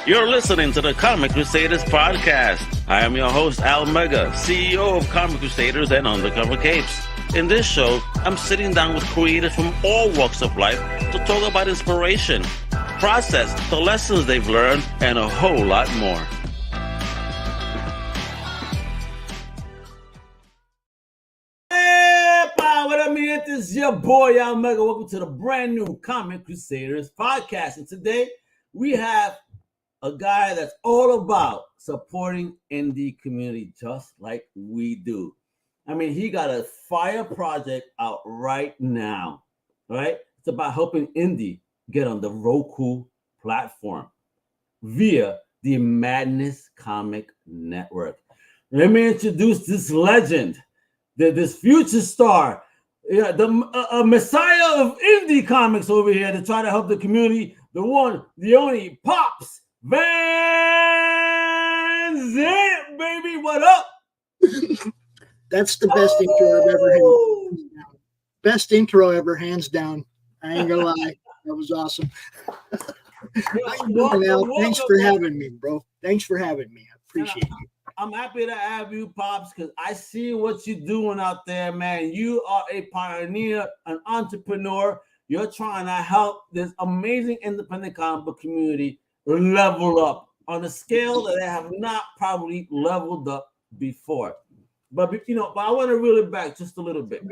You're listening to the Comic Crusaders podcast. I am your host, Al Mega, CEO of Comic Crusaders and Undercover Capes. In this show, I'm sitting down with creators from all walks of life to talk about inspiration, process, the lessons they've learned, and a whole lot more. What I mean, this is your boy Al Mega. Welcome to the brand new Comic Crusaders podcast. And today we have a guy that's all about supporting indie community just like we do. I mean, he got a fire project out right now, right? It's about helping indie get on the Roku platform via the Madness Comic Network. Let me introduce this legend, this future star, the messiah of indie comics over here to try to help the community, the one, the only, Pops Van Zant, baby. What up? That's the best intro I've ever had. Best intro ever, hands down. I ain't gonna lie. That was awesome. How you doing, Al? Thanks for having me, bro. Thanks for having me. I appreciate you. I'm happy to have you, Pops, because I see what you're doing out there, man. You are a pioneer, an entrepreneur. You're trying to help this amazing independent comic book community level up on a scale that they have not probably leveled up before. But I want to reel it back just a little bit,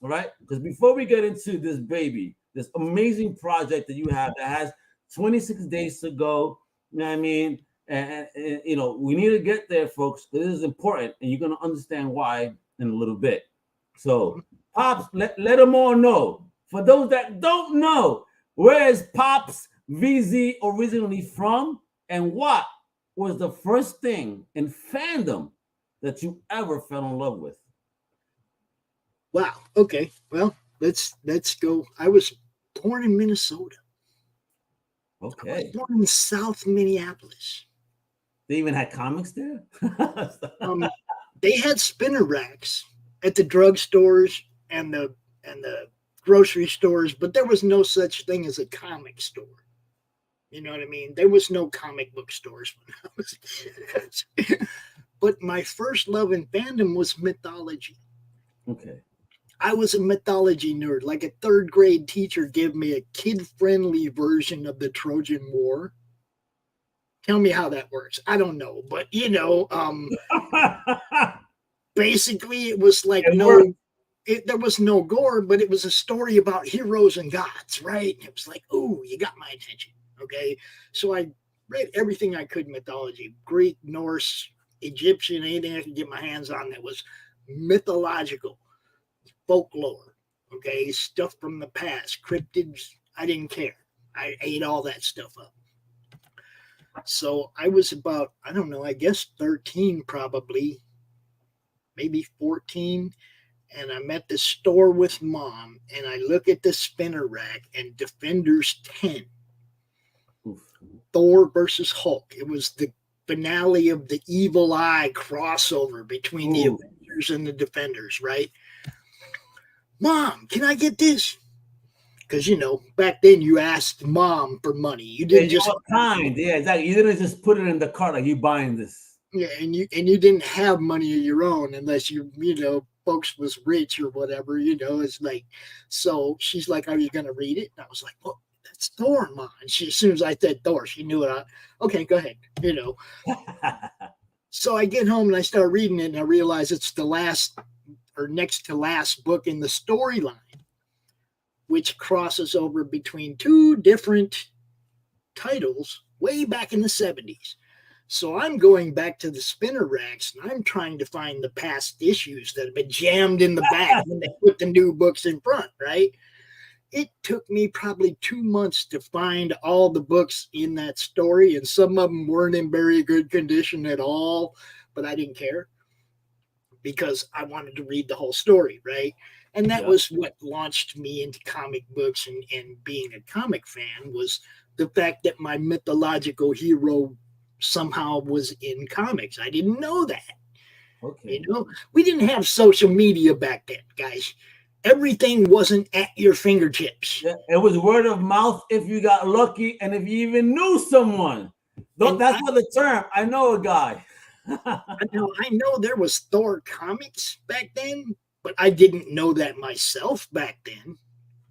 all right? Because before we get into this baby, this amazing project that you have that has 26 days to go, you know what I mean? And we need to get there, folks, because this is important, and you're going to understand why in a little bit. So, Pops, let them all know. For those that don't know, where is Pops VZ originally from, and what was the first thing in fandom that you ever fell in love with? Wow. Okay. Well, let's go. I was born in Minnesota. Okay. I was born in South Minneapolis. They even had comics there? They had spinner racks at the drugstores and the grocery stores, but there was no such thing as a comic store. You know what I mean? There was no comic book stores when I was a kid. But my first love in fandom was mythology. Okay. I was a mythology nerd. Like a third grade teacher gave me a kid-friendly version of the Trojan War. Tell me how that works. I don't know. But, basically it was like there was no gore, but it was a story about heroes and gods, right? It was like, oh, you got my attention. Okay. So I read everything I could in mythology, Greek, Norse, Egyptian, anything I could get my hands on that was mythological, folklore, okay, stuff from the past, cryptids. I didn't care. I ate all that stuff up. So I was about, I don't know, I guess 13 probably, maybe 14. And I'm at the store with Mom, and I look at the spinner rack and Defenders 10. Oof. Thor versus Hulk. It was the finale of the Evil Eye crossover between the Avengers and the Defenders, right? Mom, can I get this? Because, back then you asked Mom for money. You didn't just kind. Yeah, exactly. You didn't just put it in the cart like you buying this. Yeah, and you didn't have money of your own unless folks was rich or whatever, it's like, so she's like, are you going to read it? And I was like, well, that's Thor, Mom. And as soon as I said Thor, she knew it. Okay, go ahead, So I get home and I start reading it and I realize it's the last or next to last book in the storyline, which crosses over between two different titles way back in the 70s. So I'm going back to the spinner racks and I'm trying to find the past issues that have been jammed in the back when they put the new books in front, right? It took me probably 2 months to find all the books in that story, and some of them weren't in very good condition at all, but I didn't care because I wanted to read the whole story, right? And that was what launched me into comic books and being a comic fan, was the fact that my mythological hero somehow was in comics. I didn't know that. Okay. We didn't have social media back then, guys. Everything wasn't at your fingertips. Yeah, it was word of mouth if you got lucky and if you even knew someone. That's for the term. I know a guy. I know there was Thor comics back then, but I didn't know that myself back then.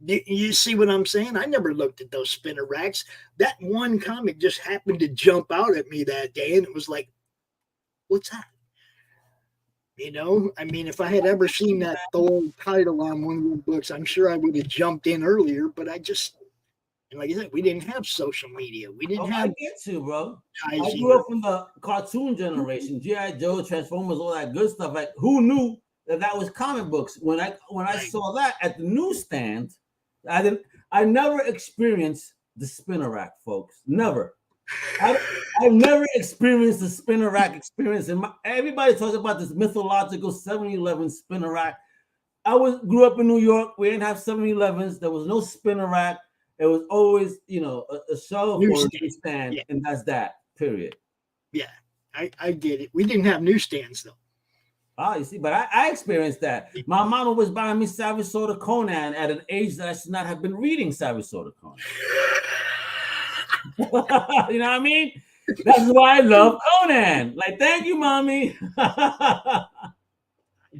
You see what I'm saying? I never looked at those spinner racks. That one comic just happened to jump out at me that day, and it was like, what's that? You know, I mean, if I had ever seen that Thor title on one of the books, I'm sure I would have jumped in earlier, but I just, and like I said, we didn't have social media. We didn't have. I get you, bro. I grew up from the cartoon generation, G.I. Joe, Transformers, all that good stuff. Like, who knew that was comic books? When I saw that at the newsstand, I never experienced the spinner rack, folks. Never. I've never experienced the spinner rack experience. Everybody talks about this mythological 7-Eleven spinner rack. Grew up in New York. We didn't have 7-Elevens. There was no spinner rack. It was always, a shelf or a newsstand, and that's that. Period. Yeah, I get it. We didn't have newsstands though. Oh, you see, but I experienced that. My mama was buying me Savage Sword Conan at an age that I should not have been reading Savage Sword Conan. You know what I mean? That's why I love Conan. Like, thank you, mommy. I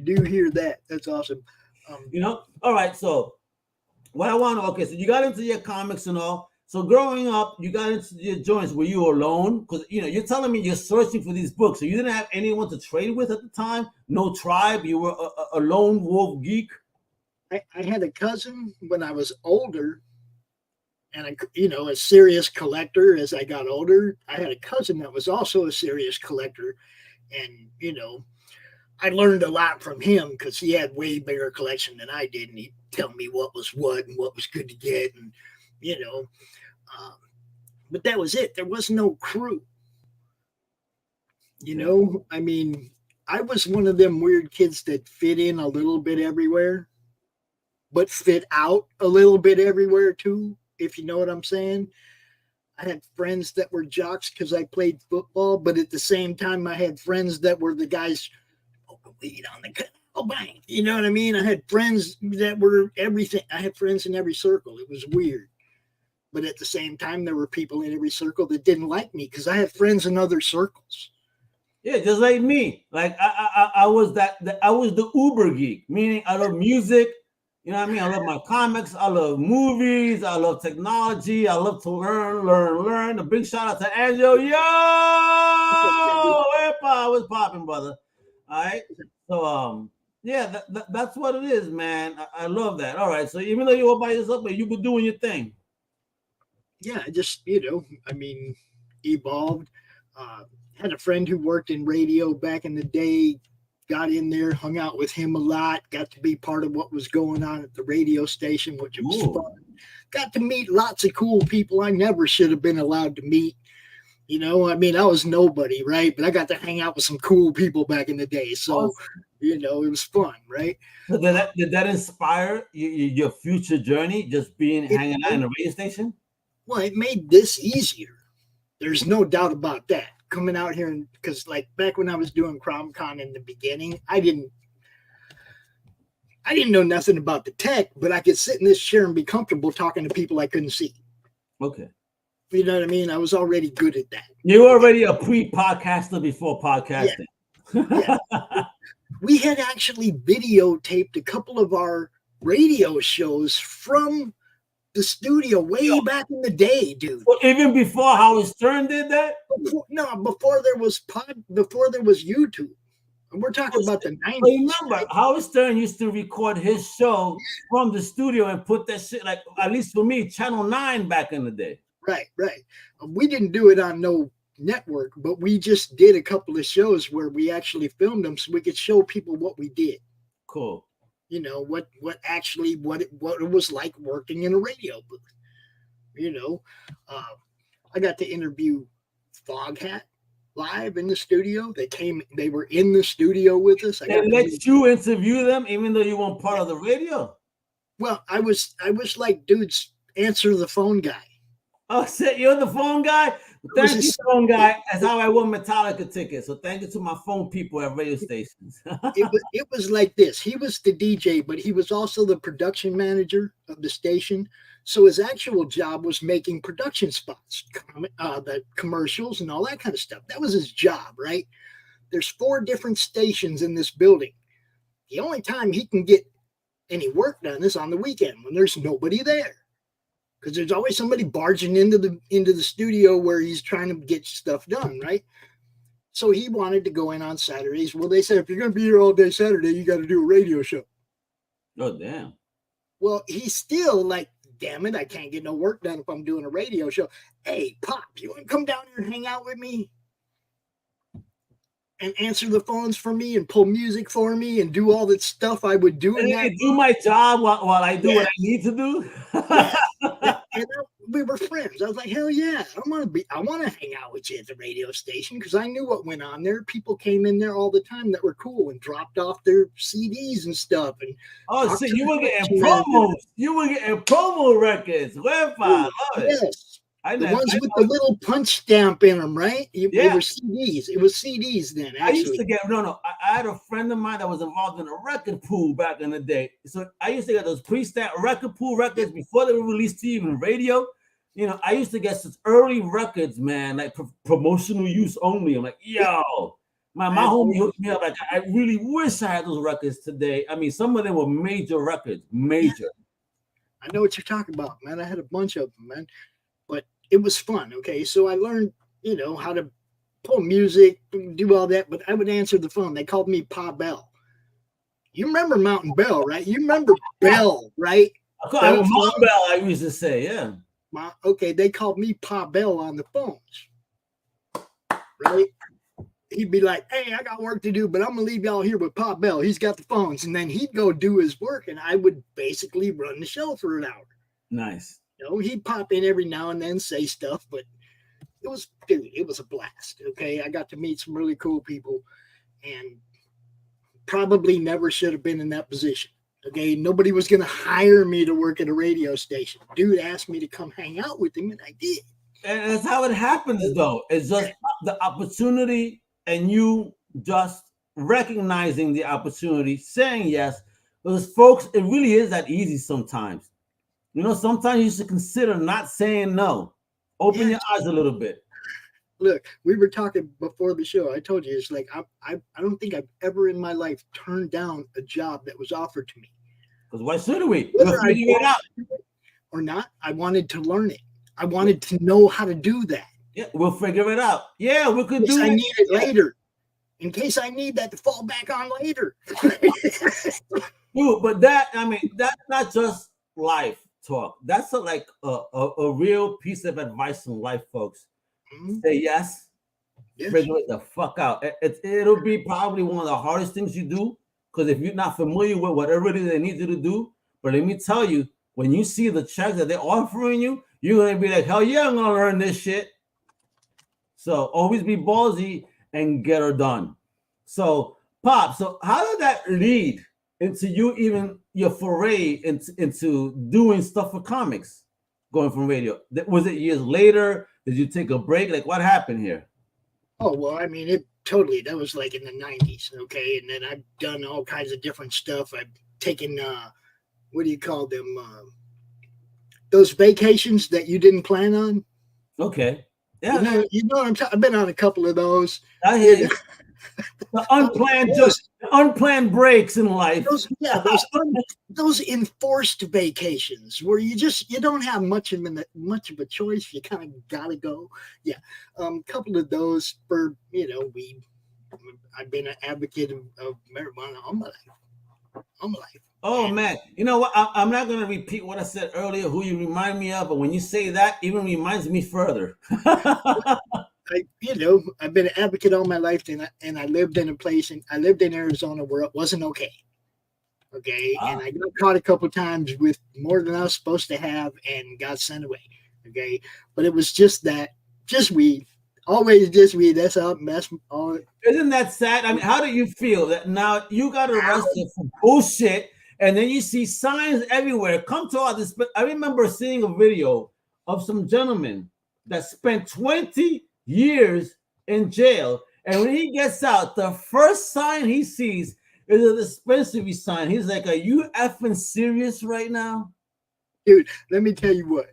do hear that. That's awesome. All right. So, what I want to, so you got into your comics and all. So, growing up, you got into your joints. Were you alone? Because, you're telling me you're searching for these books. So, you didn't have anyone to trade with at the time? No tribe? You were a lone wolf geek? I had a cousin when I was older. And, a serious collector as I got older. I had a cousin that was also a serious collector. And, I learned a lot from him because he had way bigger collection than I did. And he'd tell me what was what and what was good to get. And, but that was it. There was no crew. I mean, I was one of them weird kids that fit in a little bit everywhere, but fit out a little bit everywhere too. If you know what I'm saying. I had friends that were jocks because I played football, but at the same time, I had friends that were the guys weed on the canal bank. You know what I mean? I had friends that were everything. I had friends in every circle. It was weird. But at the same time, there were people in every circle that didn't like me because I had friends in other circles. Yeah, just like me. Like I was I was the Uber geek, meaning I love music. You know what I mean? I love my comics. I love movies. I love technology. I love to learn. A big shout out to Angelo. Yo! I was popping, brother. All right. So, yeah, that's what it is, man. I love that. All right. So even though you were by yourself, but you were doing your thing. Yeah, just, evolved. Had a friend who worked in radio back in the day. Got in there, hung out with him a lot, got to be part of what was going on at the radio station, which was fun. Got to meet lots of cool people I never should have been allowed to meet. I mean, I was nobody, right? But I got to hang out with some cool people back in the day. So, it was fun, right? So did that inspire your future journey, just hanging out in a radio station? Well, it made this easier. There's no doubt about that. Coming out here, because like back when I was doing CromCon in the beginning, I didn't know nothing about the tech, but I could sit in this chair and be comfortable talking to people I couldn't see. Okay. You know what I mean? I was already good at that. You were already a pre-podcaster before podcasting. Yeah. We had actually videotaped a couple of our radio shows from the studio way back in the day, dude. Well, even before Howard Stern did that? Before there was YouTube. And we're talking about the 90s. Remember, right? Howard Stern used to record his show from the studio and put that shit, like, at least for me, Channel 9 back in the day. Right. We didn't do it on no network, but we just did a couple of shows where we actually filmed them so we could show people what we did. Cool. What it was like working in a radio booth. I got to interview Foghat live in the studio. They were in the studio with us. They let you interview them even though you weren't part of the radio? Well, I was like, dudes, answer the phone guy. Oh, shit, you're the phone guy? Thank you, phone guy. That's how I won Metallica tickets. So thank you to my phone people at radio stations. it was like this. He was the DJ, but he was also the production manager of the station. So his actual job was making production spots, the commercials and all that kind of stuff. That was his job, right? There's 4 different stations in this building. The only time he can get any work done is on the weekend when there's nobody there. Because there's always somebody barging into the studio where he's trying to get stuff done, right? So he wanted to go in on Saturdays. Well, they said, if you're going to be here all day Saturday, you got to do a radio show. Oh, damn. Well, he's still like, damn it, I can't get no work done if I'm doing a radio show. Hey, Pop, you want to come down here and hang out with me? And answer the phones for me and pull music for me and do all that stuff I would do. And do my job while I do what I need to do. And we were friends. I was like, hell yeah, I want to hang out with you at the radio station because I knew what went on there. People came in there all the time that were cool and dropped off their CDs and stuff. And so you were getting promos. You were getting promo records. Love it. Yes. The ones with the little punch stamp in them, right? They were CDs. It was CDs then, actually. I used to get, I had a friend of mine that was involved in a record pool back in the day. So I used to get those pre-stamped record pool records before they were released to even radio. I used to get such early records, man, like promotional use only. I'm like, yo, my homie hooked me up. Like, I really wish I had those records today. I mean, some of them were major records, major. I know what you're talking about, man. I had a bunch of them, man. But it was fun. Okay. So I learned, how to pull music, do all that, but I would answer the phone. They called me Pa Bell. You remember Mountain Bell, right? You remember Bell, right? Bell, I used to say, yeah. Okay. They called me Pa Bell on the phones, right? He'd be like, hey, I got work to do, but I'm going to leave y'all here with Pa Bell. He's got the phones. And then he'd go do his work, and I would basically run the show for an hour. Nice. He'd pop in every now and then, say stuff, but it was a blast. Okay. I got to meet some really cool people and probably never should have been in that position. Okay. Nobody was going to hire me to work at a radio station. Dude asked me to come hang out with him, and I did. And that's how it happens, though. It's just the opportunity and you just recognizing the opportunity, saying yes. Because, folks, it really is that easy sometimes. Sometimes you should consider not saying no. Open your eyes a little bit. Look, we were talking before the show. I told you, it's like I don't think I've ever in my life turned down a job that was offered to me. Because why should we? We'll figure it out. Or not, I wanted to learn it. I wanted to know how to do that. Yeah, we'll figure it out. Yeah, we could do it. I need it later. In case I need that to fall back on later. Dude, but that's not just life talk. That's a real piece of advice in life, folks. Mm-hmm. Say yes. Figure it the fuck out. It'll be probably one of the hardest things you do, because if you're not familiar with whatever it is they need you to do, but let me tell you, when you see the checks that they're offering you, you're gonna be like, hell yeah, I'm gonna learn this shit. So always be ballsy and get her done. So Pop, so how did that lead into your foray into doing stuff for comics, going from radio? Was it years later? Did you take a break? Like, what happened here? Oh, well, I mean, that was like in the 90s, okay? And then I've done all kinds of different stuff. I've taken, what do you call them? Those vacations that you didn't plan on. Okay. Yeah. I've been on a couple of those. I hear you. The unplanned breaks in life. Those enforced vacations where you don't have much of a choice. You kind of gotta go. Yeah, a couple of those for weed. I've been an advocate of marijuana all my life. Oh man, you know what? I'm not gonna repeat what I said earlier. Who you remind me of, but when you say that, even reminds me further. I've been an advocate all my life, and I lived in a place, and I lived in Arizona where it wasn't okay. Okay. And I got caught a couple times with more than I was supposed to have and got sent away. Okay. But it was just weed. Always just weed. That's all. Isn't that sad? I mean, how do you feel that now you got arrested for bullshit, and then you see signs everywhere? Come to all this. I remember seeing a video of some gentleman that spent 20 years in jail. And when he gets out, the first sign he sees is a dispensary sign. He's like, are you effing serious right now? Dude, let me tell you what.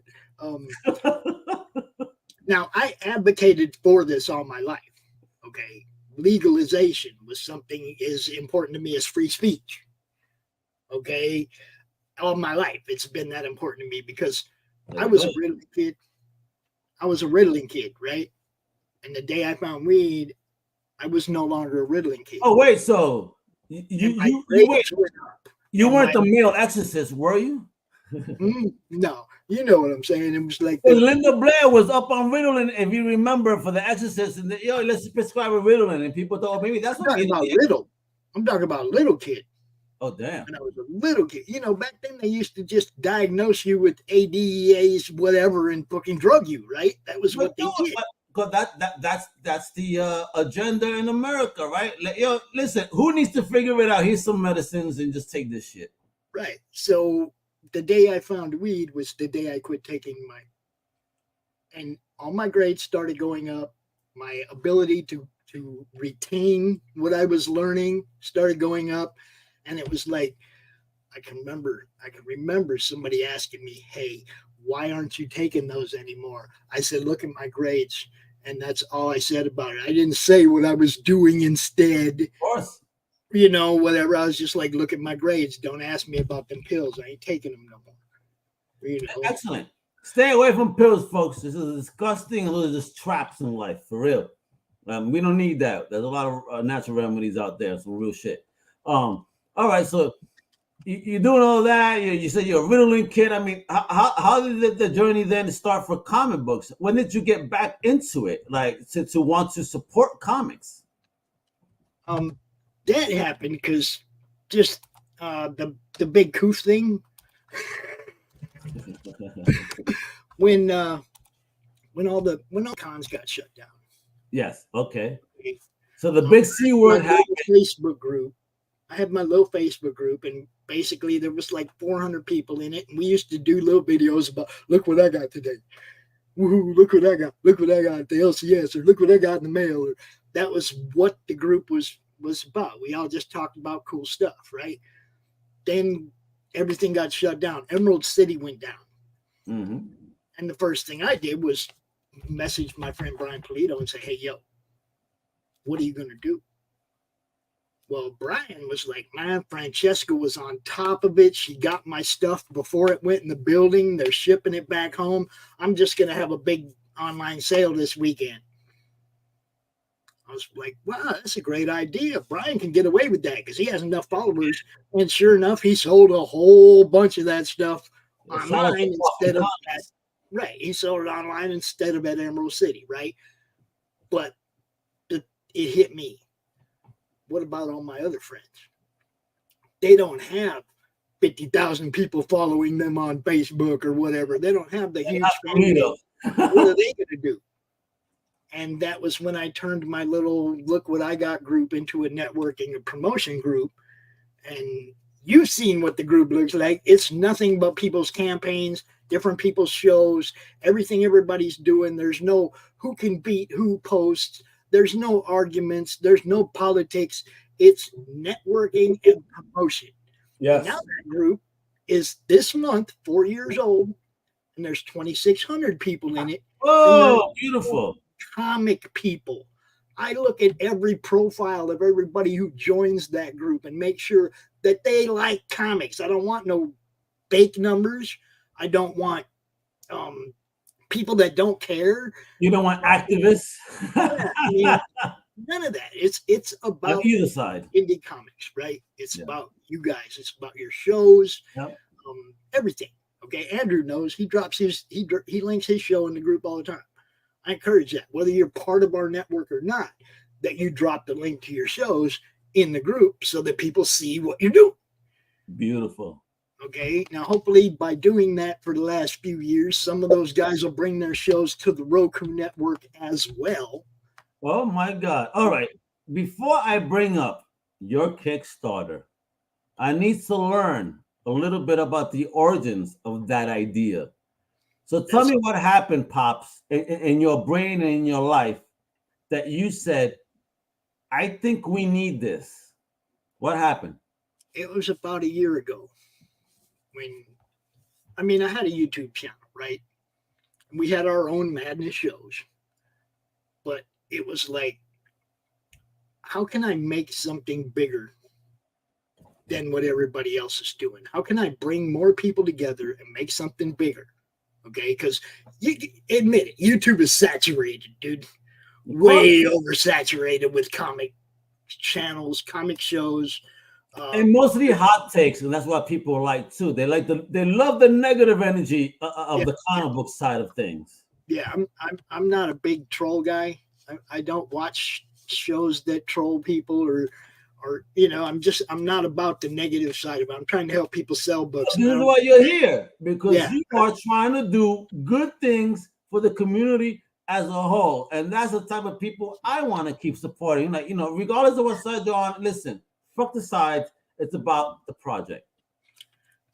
Now, I advocated for this all my life. Okay. Legalization was something as important to me as free speech. Okay. All my life, it's been that important to me because I was a Ritalin kid. I was a Ritalin kid, right? And the day I found weed, I was no longer a Ritalin kid. Oh, wait, so you weren't the male exorcist, were you? No, you know what I'm saying. It was like Linda Blair was up on Ritalin, if you remember, for the exorcist, and let's prescribe a Ritalin, and people thought maybe that's what I'm talking about Riddle. I'm talking about little kid. Oh, damn. When I was a little kid, back then they used to just diagnose you with ADEAs, whatever, and fucking drug you, right? That was what they did. Because that's the agenda in America, right? Listen, who needs to figure it out? Here's some medicines and just take this shit. Right. So the day I found weed was the day I quit taking and all my grades started going up. My ability to retain what I was learning started going up. And it was like, I can remember somebody asking me, hey, why aren't you taking those anymore? I said, look at my grades. And that's all I said about it. I didn't say what I was doing instead. Of course. Whatever. I was just like, look at my grades. Don't ask me about them pills. I ain't taking them no more. Excellent. Stay away from pills, folks. This is disgusting. And those are just traps in life, for real. We don't need that. There's a lot of natural remedies out there. Some real shit. All right, so you're doing all that. You said you're a Ritalin kid. I mean, how did the journey then start for comic books? When did you get back into it, like to want to support comics? That happened because just the big Koepp thing. when all cons got shut down. Yes. Okay. So the big C word happened. Facebook group. I had my little Facebook group, and basically there was like 400 people in it, and we used to do little videos about, look what I got today. Woohoo, look what I got. Look what I got at the LCS, or look what I got in the mail. Or that was what the group was about. We all just talked about cool stuff, right? Then everything got shut down. Emerald City went down. Mm-hmm. And the first thing I did was message my friend Brian Polito and say, hey, yo, what are you going to do? Well, Brian was like, man, Francesca was on top of it. She got my stuff before it went in the building. They're shipping it back home. I'm just going to have a big online sale this weekend. I was like, wow, that's a great idea. Brian can get away with that because he has enough followers. And sure enough, he sold a whole bunch of that stuff online instead of that. Right. He sold it online instead of at Emerald City, right? But it hit me. What about all my other friends? They don't have 50,000 people following them on Facebook or whatever. They don't have the huge family. What are they going to do? And that was when I turned my little look what I got group into a networking and promotion group. And you've seen what the group looks like. It's nothing but people's campaigns, different people's shows, everything everybody's doing. There's no who can beat who posts. There's no arguments. There's no politics. It's networking and promotion. Yes. Now that group is this month 4 years old, and there's 2,600 people in it. Oh, beautiful. Comic people. I look at every profile of everybody who joins that group and make sure that they like comics. I don't want no fake numbers. I don't want people that don't care. You don't want activists. Yeah, I mean, none of that. It's about on either side. Indie comics, right? It's about you guys. It's about your shows, everything. Okay, Andrew knows. He drops he links his show in the group all the time. I encourage that, whether you're part of our network or not, that you drop the link to your shows in the group so that people see what you do. Beautiful. Okay, now hopefully by doing that for the last few years, some of those guys will bring their shows to the Roku network as well. Oh my God. All right. Before I bring up your Kickstarter, I need to learn a little bit about the origins of that idea. So tell me what happened, Pops, in your brain and in your life that you said, I think we need this. What happened? It was about a year ago when, I had a YouTube channel, right? We had our own madness shows, but it was like, how can I make something bigger than what everybody else is doing? How can I bring more people together and make something bigger? Okay, because you admit it, YouTube is saturated, dude. Way oversaturated with comic channels, comic shows. And mostly hot takes, and that's what people like too. They love the negative energy of the comic book side of things. Yeah, I'm not a big troll guy. I don't watch shows that troll people or I'm not about the negative side of it. I'm trying to help people sell books. This is why you're here, because you are trying to do good things for the community as a whole, and that's the type of people I want to keep supporting. Like, regardless of what side they're on, listen, fuck the sides. It's about the project.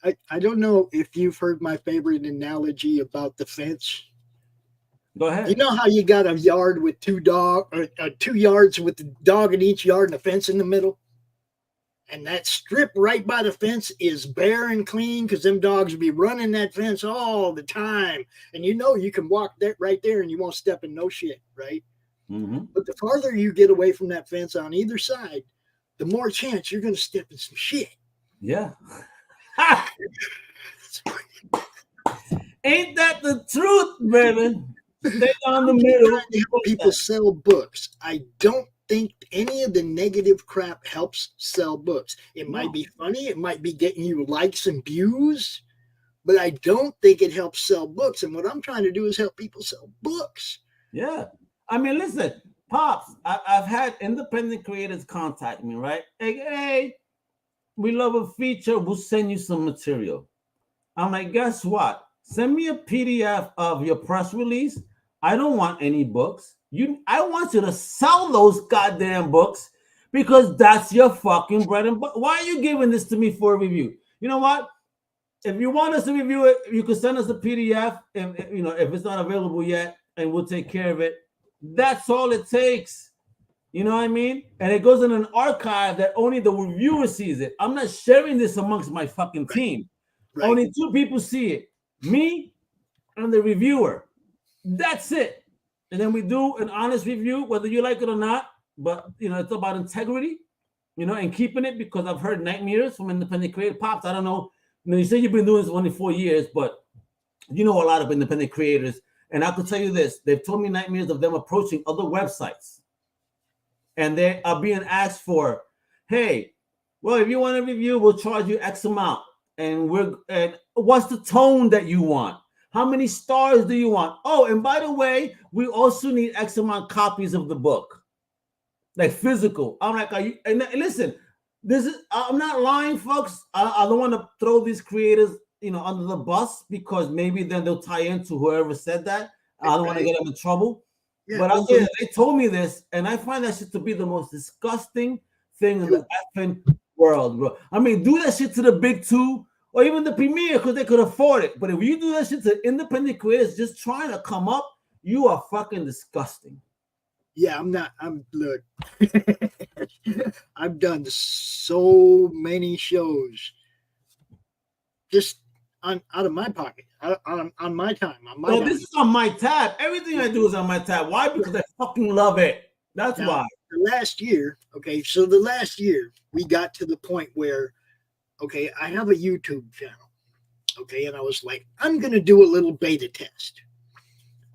I don't know if you've heard my favorite analogy about the fence. Go ahead. You know how you got a yard with 2 yards with the dog in each yard and a fence in the middle? And that strip right by the fence is bare and clean because them dogs will be running that fence all the time. And you can walk that right there and you won't step in no shit, right? Mm-hmm. But the farther you get away from that fence on either side, the more chance you're going to step in some shit. Yeah. Ain't that the truth, baby? Stay on the middle. Trying to help people sell books. I don't think any of the negative crap helps sell books. It might be funny. It might be getting you likes and views, but I don't think it helps sell books. And what I'm trying to do is help people sell books. Yeah. Listen, Pops, I've had independent creators contact me, right? Hey, we love a feature. We'll send you some material. I'm like, guess what? Send me a PDF of your press release. I don't want any books. I want you to sell those goddamn books because that's your fucking bread and butter. Why are you giving this to me for a review? You know what? If you want us to review it, you can send us a PDF, and if it's not available yet, and we'll take care of it. That's all it takes. You know what I mean? And it goes in an archive that only the reviewer sees it. I'm not sharing this amongst my fucking team. Right. Only 2 people see it. Me and the reviewer. That's it. And then we do an honest review, whether you like it or not. But, it's about integrity, and keeping it, because I've heard nightmares from independent creators. Pops, I don't know. You say you've been doing this only 4 years, but you know a lot of independent creators. And I can tell you this. They've told me nightmares of them approaching other websites. And they are being asked for, hey, well, if you want a review, we'll charge you X amount. And what's the tone that you want? How many stars do you want? Oh, and by the way, we also need X amount copies of the book, like physical. I'm like, are you? And listen, I'm not lying, folks. I don't want to throw these creators, under the bus, because maybe then they'll tie into whoever said that. I don't want to get them in trouble. Yeah, but they told me this, and I find that shit to be the most disgusting thing in the effing world, bro. Do that shit to the big 2. Or even the premiere, because they could afford it. But if you do that shit to independent creators just trying to come up, you are fucking disgusting. Yeah, look, I've done so many shows just out of my pocket, on my time. This is on my tab. Everything I do is on my tab. Why? Because I fucking love it. That's why. The last year, we got to the point where, okay, I have a YouTube channel, okay, and I was like, I'm going to do a little beta test.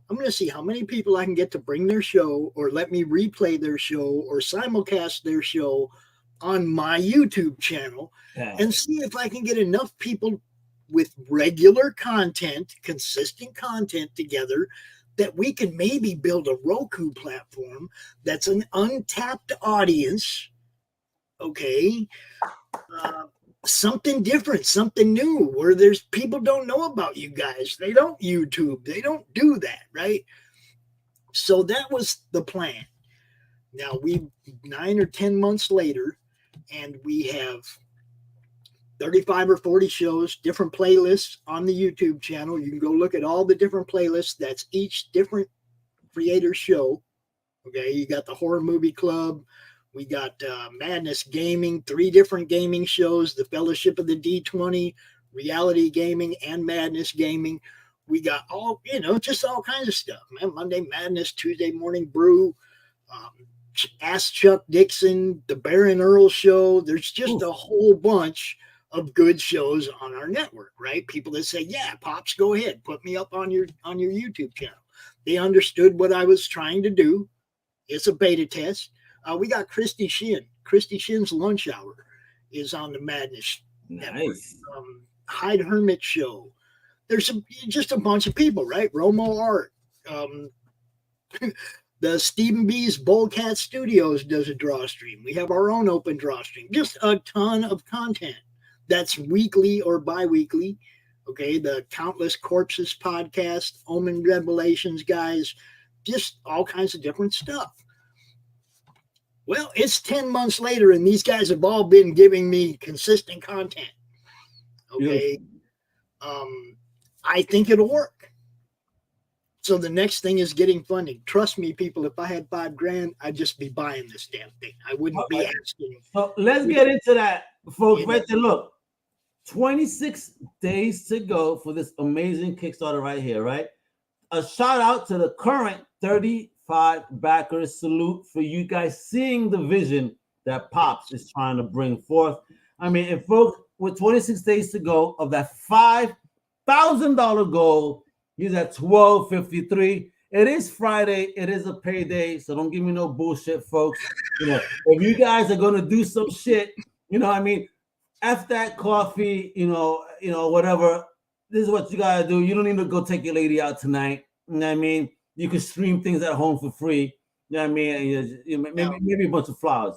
I'm going to see how many people I can get to bring their show or let me replay their show or simulcast their show on my YouTube channel and see if I can get enough people with regular content, consistent content together that we can maybe build a Roku platform that's an untapped audience, okay, something different, something new, where there's people don't know about you guys. They don't YouTube. They don't do that, right? So that was the plan. Now 9 or 10 months later, and we have 35 or 40 shows, different playlists on the YouTube channel. You can go look at all the different playlists. That's each different creator show. Okay, you got the Horror Movie Club. We got Madness Gaming, 3 different gaming shows, the Fellowship of the D20, Reality Gaming, and Madness Gaming. We got all, just all kinds of stuff, man. Monday Madness, Tuesday Morning Brew, Ask Chuck Dixon, The Baron Earls Show. There's just a whole bunch of good shows on our network, right? People that say, yeah, Pops, go ahead, put me up on your YouTube channel. They understood what I was trying to do. It's a beta test. We got Christie Shinn. Christie Shinn's Lunch Hour is on the Madness Network. Hyde Hermit Show. There's just a bunch of people, right? Romo Art. The Stephen B's Boldcat Studios does a draw stream. We have our own open draw stream. Just a ton of content that's weekly or bi-weekly. Okay, the Countless Corpses podcast, Omen Revelations guys, just all kinds of different stuff. Well, it's 10 months later, and these guys have all been giving me consistent content. Okay. I think it'll work. So the next thing is getting funding. Trust me, people, if I had $5,000, I'd just be buying this damn thing. I wouldn't be asking. So let's get into that, folks. Right there, look. 26 days to go for this amazing Kickstarter right here, right? A shout out to the current 35 backers. Salute for you guys seeing the vision that Pops is trying to bring forth. I mean, if folks, with 26 days to go of that $5,000 goal, he's at 1253. It is Friday. It is a payday, so don't give me no bullshit, folks. If you guys are gonna do some shit, what I mean, F that coffee, whatever. This is what you gotta do. You don't need to go take your lady out tonight. You know what I mean? You can stream things at home for free. You know what I mean? And maybe a bunch of flowers.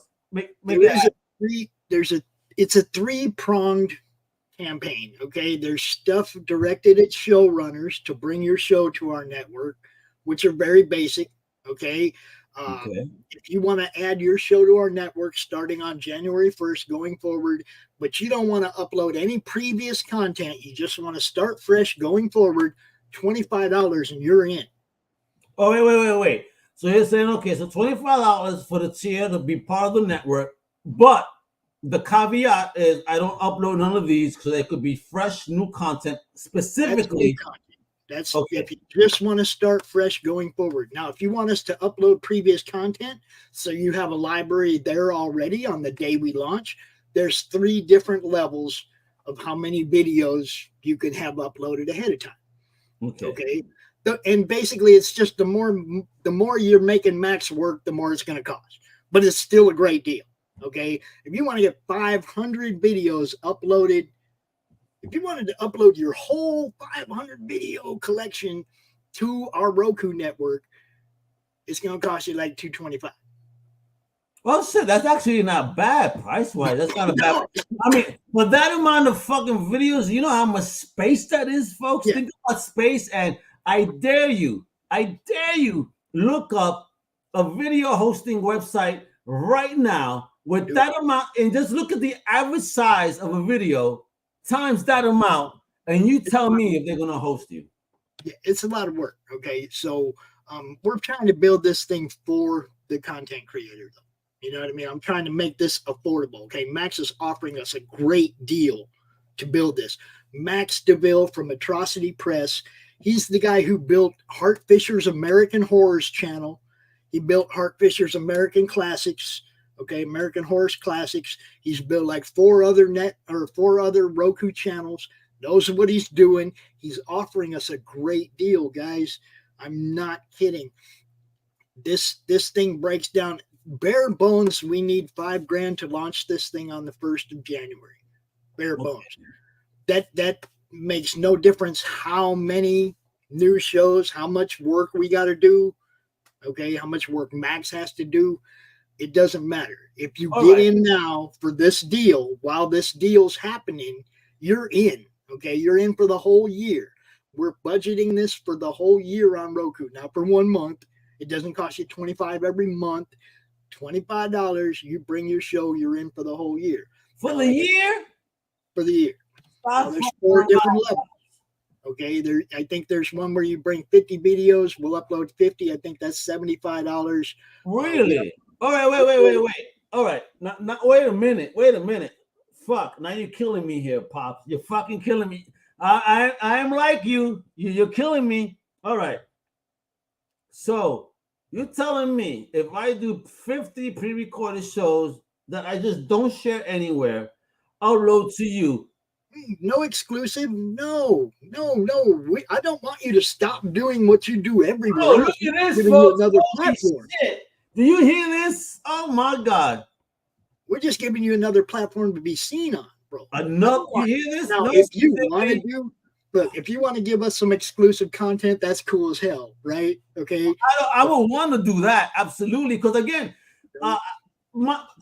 It's a 3-pronged campaign. Okay, there's stuff directed at showrunners to bring your show to our network, which are very basic. Okay. If you want to add your show to our network starting on January 1st going forward, but you don't want to upload any previous content, you just want to start fresh going forward, $25 and you're in. Oh, wait. So you're saying, okay, so $25 for the tier to be part of the network, but the caveat is I don't upload none of these because they could be fresh, new content specifically. That's okay. If you just want to start fresh going forward. Now, if you want us to upload previous content, so you have a library there already on the day we launch, there's 3 different levels of how many videos you can have uploaded ahead of time. Okay. And basically, it's just the more you're making Max work, the more it's going to cost. But it's still a great deal. Okay. If you want to get 500 videos uploaded, if you wanted to upload your whole 500 video collection to our Roku network, it's going to cost you like $225. Well, shit, that's actually not bad price-wise. That's not a bad. I mean, for that amount of fucking videos, you know how much space that is, folks? Yeah. Think about space, and I dare you, look up a video hosting website right now with that amount, and just look at the average size of a video times that amount, and you tell me if they're going to host you. Yeah, it's a lot of work. Okay. So we're trying to build this thing for the content creator, though. You know what I mean? I'm trying to make this affordable. Okay. Max is offering us a great deal to build this. Max Devill from Atrocity Press. He's the guy who built Hart Fisher's American Horrors channel. He built Hart Fisher's American Classics. Okay, American Horror Classics. He's built like 4 other Roku channels. Knows what he's doing. He's offering us a great deal, guys. I'm not kidding. This thing breaks down bare bones. We need $5,000 to launch this thing on the 1st of January. Bare bones. That makes no difference how many new shows, how much work we got to do. Okay, how much work Max has to do. It doesn't matter. If you get in now for this deal, while this deal's happening, you're in. Okay, you're in for the whole year. We're budgeting this for the whole year on Roku. Now, for 1 month, it doesn't cost you $25 every month. $25, you bring your show, you're in for the whole year. For the year? for the year. Now, there's 4 different levels. Okay, I think there's one where you bring 50 videos. We'll upload 50. I think that's $75. Really? All right, wait. All right, now, wait a minute. Fuck, now you're killing me here, Pops. You're fucking killing me. I am like you. You're killing me. All right. So you're telling me if I do 50 pre-recorded shows that I just don't share anywhere, upload to you. No exclusive. No. I don't want you to stop doing what you do everywhere. Oh, look at this, folks. Another platform. Shit. Do you hear this? Oh my God. We're just giving you another platform to be seen on, bro. Enough. You hear this? Now, if you want to do, look, if you want to give us some exclusive content, that's cool as hell, right? Okay. I would want to do that. Absolutely. Because again, I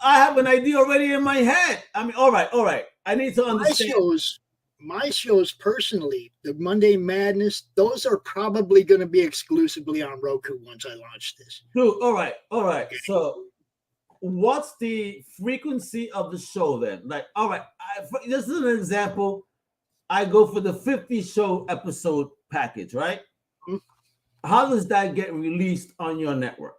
have an idea already in my head. I mean, all right. I need to understand. My shows personally, the Monday Madness, those are probably going to be exclusively on Roku once I launch this. Dude, all right. Okay. So what's the frequency of the show then? Like, all right, this is an example. I go for the 50 show episode package, right? Mm-hmm. How does that get released on your network?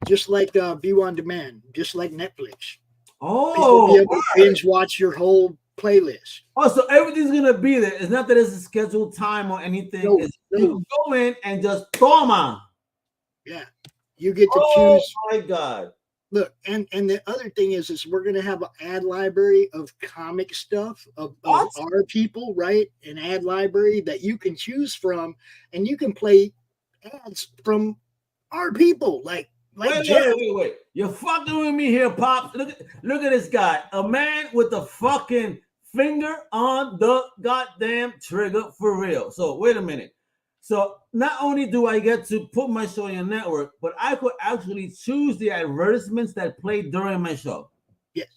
Just like View on Demand, just like Netflix. Oh, be able to binge watch your whole playlist. Oh, so everything's gonna be there. It's not that it's a scheduled time or anything. No. You go in and just toma. Yeah, you get to choose. Oh my God! Look, and the other thing is we're gonna have an ad library of comic stuff of our people, right? An ad library that you can choose from, and you can play ads from our people, like. Wait. You're fucking with me here, Pops. Look at this guy. A man with a fucking finger on the goddamn trigger for real. So wait a minute. So not only do I get to put my show on your network, but I could actually choose the advertisements that play during my show. Yes.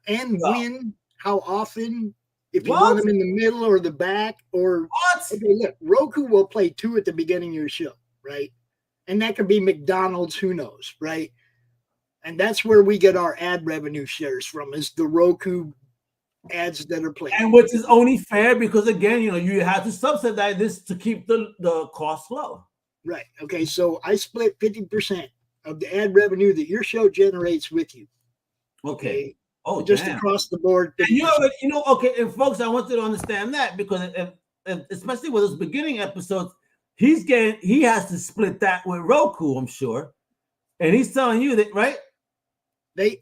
And when, how often, if you want them in the middle or the back, or okay, look, Roku will play 2 at the beginning of your show, right? And that could be McDonald's, who knows, right? And that's where we get our ad revenue shares from, is the Roku ads that are playing. And which is only fair because, again, you have to subsidize this to keep the cost low. Right. Okay, so I split 50% of the ad revenue that your show generates with you. Okay. Oh, just across the board. And okay, and folks, I want you to understand that because especially with those beginning episodes, he has to split that with Roku, I'm sure. And he's telling you that, right? They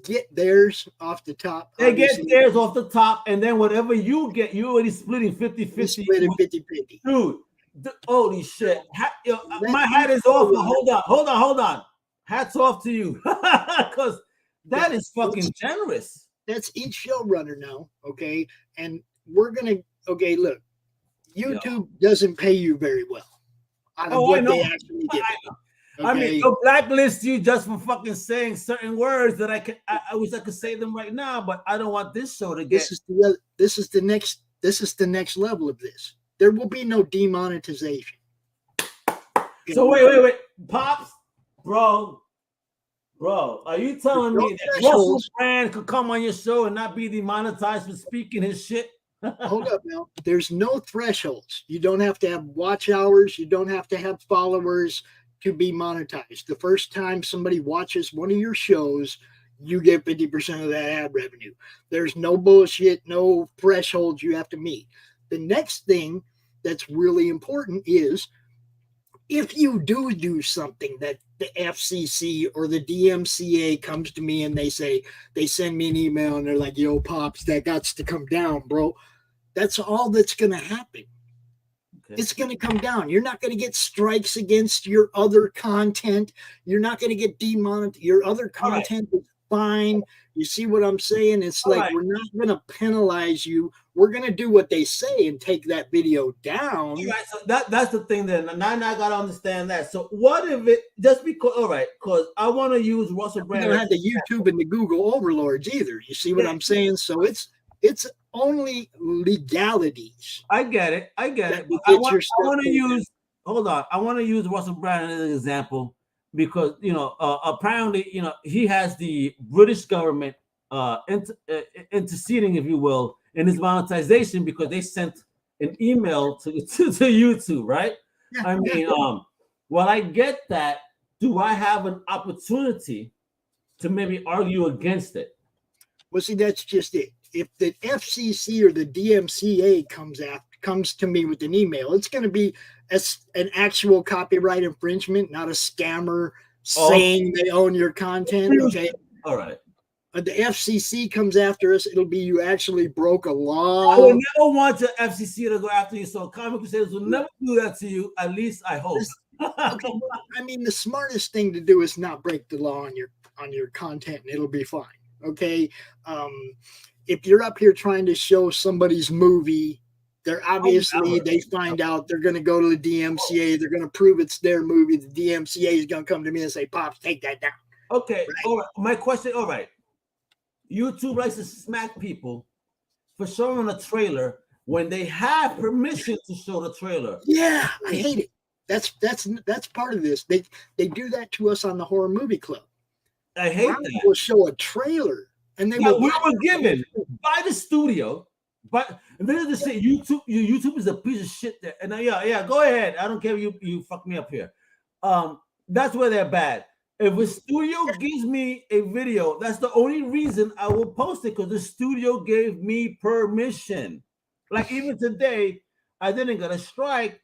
get theirs off the top. They get theirs off the top, and then whatever you get, you already splitting 50-50. Splitting 50-50. Dude, holy shit. My hat is off. Hold on. Hats off to you. Because that is fucking generous. That's each showrunner now, okay? And we're going to, okay, look. YouTube doesn't pay you very well. They actually get. Okay. I mean, they'll blacklist you just for fucking saying certain words that I wish I could say them right now, but I don't want this show to get. This is the next level of this. There will be no demonetization. So wait, Pops, bro, are you telling me that Russell Brand could come on your show and not be demonetized for speaking his shit? Hold up now. There's no thresholds. You don't have to have watch hours. You don't have to have followers to be monetized. The first time somebody watches one of your shows, you get 50% of that ad revenue. There's no bullshit, no thresholds you have to meet. The next thing that's really important is if you do something that the FCC or the DMCA comes to me and they send me an email and they're like, yo, Pops, that got to come down, bro. That's all that's going to happen. Okay. It's going to come down. You're not going to get strikes against your other content. You're not going to get demonetized. Your other content is fine. You see what I'm saying? It's like, we're not going to penalize you. We're going to do what they say and take that video down. Right, so that's the thing then. Now I got to understand that. So what if it just because I want to use Russell Brand. You don't have the YouTube and the Google overlords either. You see what I'm saying? So it's only legalities. I get it. But I want to use Russell Brand as an example because apparently he has the British government interceding, if you will, in his monetization because they sent an email to YouTube, right? Yeah, I mean, while I get that, do I have an opportunity to maybe argue against it? Well, see, that's just it. If the FCC or the DMCA comes to me with an email, it's going to be an actual copyright infringement, not a scammer saying they own your content. Okay. All right. The FCC comes after us, it'll be you actually broke a law. I would never want the FCC to go after you, so Comic Crusaders will never do that to you. At least I hope. Okay, I mean, the smartest thing to do is not break the law on your content, and it'll be fine. Okay, if you're up here trying to show somebody's movie, they're obviously they find out they're going to go to the DMCA. They're going to prove it's their movie. The DMCA is going to come to me and say, "Pops, take that down." Okay, right? all right. My question, all right. YouTube likes to smack people for showing a trailer when they have permission to show the trailer. Yeah, I hate it. That's part of this. They do that to us on the Horror Movie Club. I hate that. Will show a trailer, and we were given by the studio. But this is the shit. YouTube is a piece of shit. There. And yeah, go ahead. I don't care if you fuck me up here. That's where they're bad. If a studio gives me a video, that's the only reason I will post it, because the studio gave me permission. Like even today, I didn't get a strike,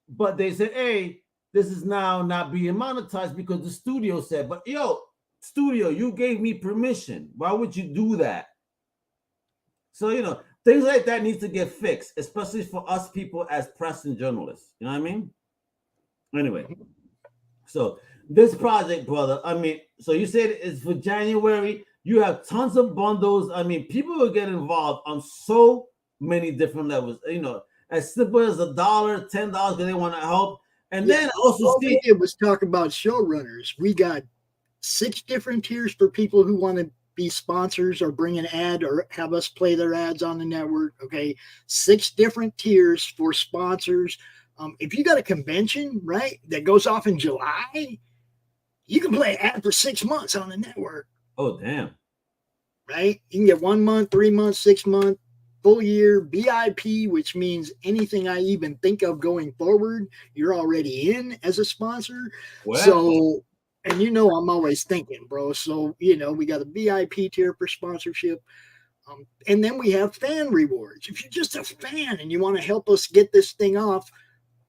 but they said, hey, this is now not being monetized because the studio said, but yo, studio, you gave me permission. Why would you do that? So, things like that needs to get fixed, especially for us people as press and journalists. You know what I mean? Anyway, so this project, brother, I mean, so you said it's for January. You have tons of bundles. I mean, people will get involved on so many different levels. As simple as $1, $10 because they want to help. And then also all we did was talk about showrunners. We got 6 different tiers for people who want to be sponsors or bring an ad or have us play their ads on the network. Okay, 6 different tiers for sponsors. If you got a convention, right, that goes off in July, you can play an ad for 6 months on the network. Oh, damn. Right? You can get 1 month, 3 months, 6 months, full year, VIP, which means anything I even think of going forward, you're already in as a sponsor. Wow. So, and I'm always thinking, bro. So, we got a VIP tier for sponsorship. And then we have fan rewards. If you're just a fan and you want to help us get this thing off,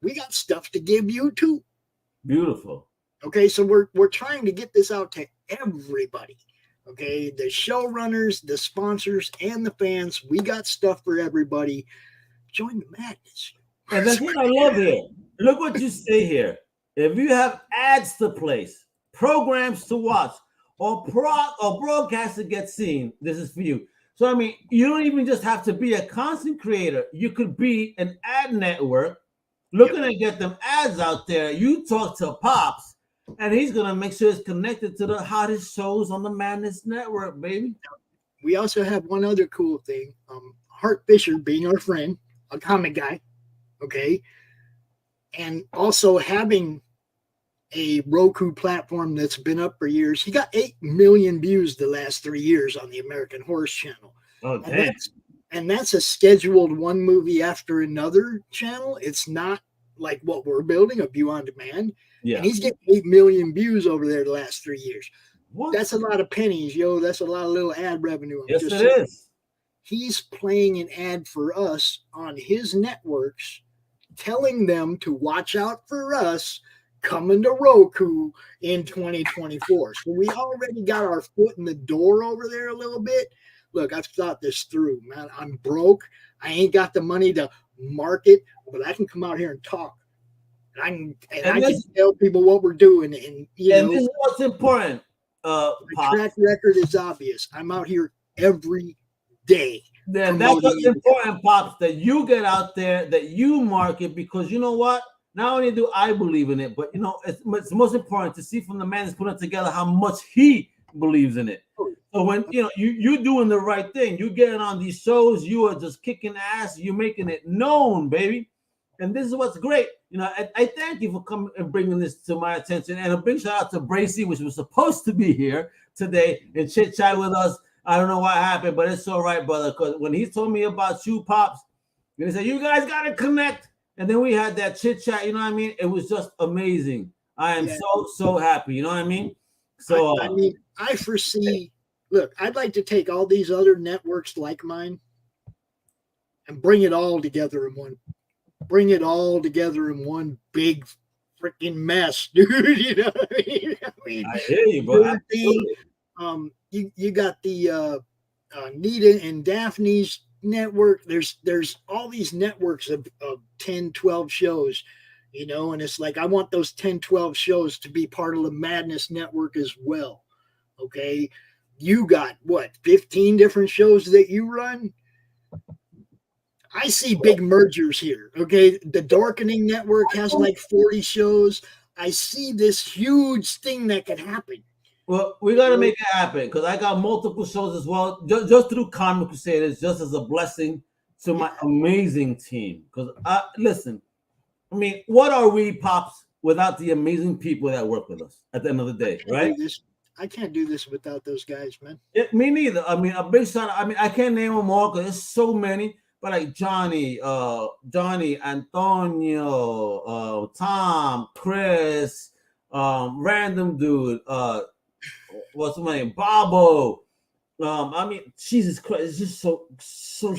we got stuff to give you too. Beautiful. Okay, so we're trying to get this out to everybody. Okay, the showrunners, the sponsors, and the fans. We got stuff for everybody. Join the madness. And that's what I love here. Look what you say here. If you have ads to place, programs to watch, or broadcasts to get seen, this is for you. So, I mean, you don't even just have to be a content creator. You could be an ad network looking to get them ads out there. You talk to Pops, and he's going to make sure it's connected to the hottest shows on the Madness Network, baby. We also have one other cool thing. Hart Fisher being our friend, a comic guy, okay, and also having a Roku platform that's been up for years. He got 8 million views the last 3 years on the American Horse Channel. Oh, damn. And that's a scheduled one movie after another channel. It's not like what we're building, a view on demand. Yeah. And he's getting 8 million views over there the last 3 years. What? That's a lot of pennies, yo. That's a lot of little ad revenue. Yes, it is. He's playing an ad for us on his networks, telling them to watch out for us coming to Roku in 2024. So we already got our foot in the door over there a little bit. Look, I've thought this through, man. I'm broke. I ain't got the money to market, but I can come out here and talk. I can tell people what we're doing, and this is what's important. My track record is obvious. I'm out here every day. Then that's what's important, Pops, that you get out there, that you market, because you know what? Not only do I believe in it, but it's most important to see from the man that's putting it together how much he believes in it. So when you're doing the right thing, you getting on these shows, you are just kicking ass, you're making it known, baby. And this is what's great. I thank you for coming and bringing this to my attention. And a big shout out to Bracy, which was supposed to be here today and chit chat with us. I don't know what happened, but it's all right, brother. Because when he told me about you, Pops, and he said, you guys got to connect. And then we had that chit chat, you know what I mean? It was just amazing. I am so happy, you know what I mean? So, I mean, I foresee, look, I'd like to take all these other networks like mine and bring it all together in one big freaking mess, dude. You know what I mean? I hear you, bro. You got the Nita and Daphne's network. There's all these networks of 10, 12 shows, you know, and it's like I want those 10, 12 shows to be part of the Madness Network as well. Okay. You got what, 15 different shows that you run? I see big mergers here. Okay. The Darkening Network has like 40 shows. I see this huge thing that could happen. Well, we got to make it happen because I got multiple shows as well, just through Comic Crusaders, just as a blessing to my amazing team. Because, listen, I mean, what are we, Pops, without the amazing people that work with us at the end of the day, right? I can't do this without those guys, man. Me neither. I mean, a big shout out. I mean, I can't name them all because there's so many, but like Johnny, Antonio, Tom, Chris, random dude, what's my name? Bobo. I mean, Jesus Christ, it's just so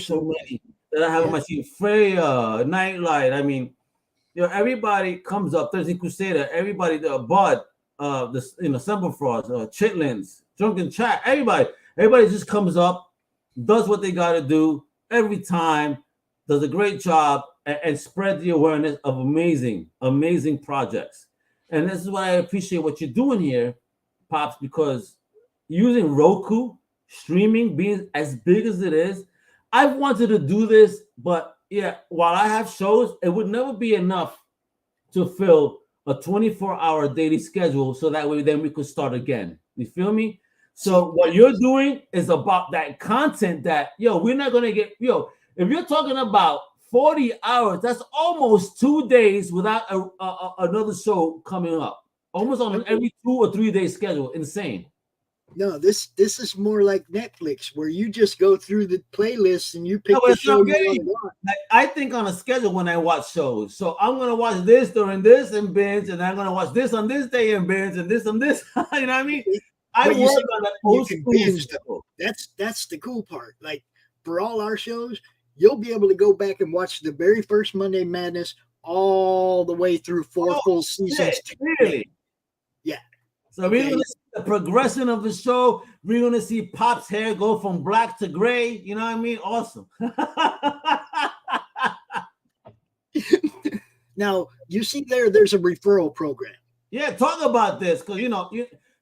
many that I have on my team. Freya, Nightlight. I mean, you know, everybody comes up. 13 Crusader, everybody, Bud, Semper Frost, Chitlins, Drunken Chat, everybody just comes up, does what they gotta do every time, does a great job, and spread the awareness of amazing projects. And this is why I appreciate what you're doing here, Pops, because using Roku, streaming being as big as it is, I've wanted to do this, but yeah, while I have shows, it would never be enough to fill a 24-hour daily schedule so that way then we could start again. You feel me? So what you're doing is about that content that, we're not going to get, if you're talking about 40 hours, that's almost 2 days without another show coming up. Almost on every 2 or 3 day schedule. Insane. No, this is more like Netflix, where you just go through the playlists and you pick the show you want to watch. Like, I think on a schedule when I watch shows. So I'm going to watch this during this and binge, and I'm going to watch this on this day and binge, and this on this. You know what I mean? I work on an old school binge, though. That's the cool part. Like, for all our shows, you'll be able to go back and watch the very first Monday Madness all the way through 4 full seasons. Really? Yeah. So we're going to see the progression of the show. We're going to see Pop's hair go from black to gray. You know what I mean? Awesome. Now, you see there's a referral program. Yeah, talk about this. Because,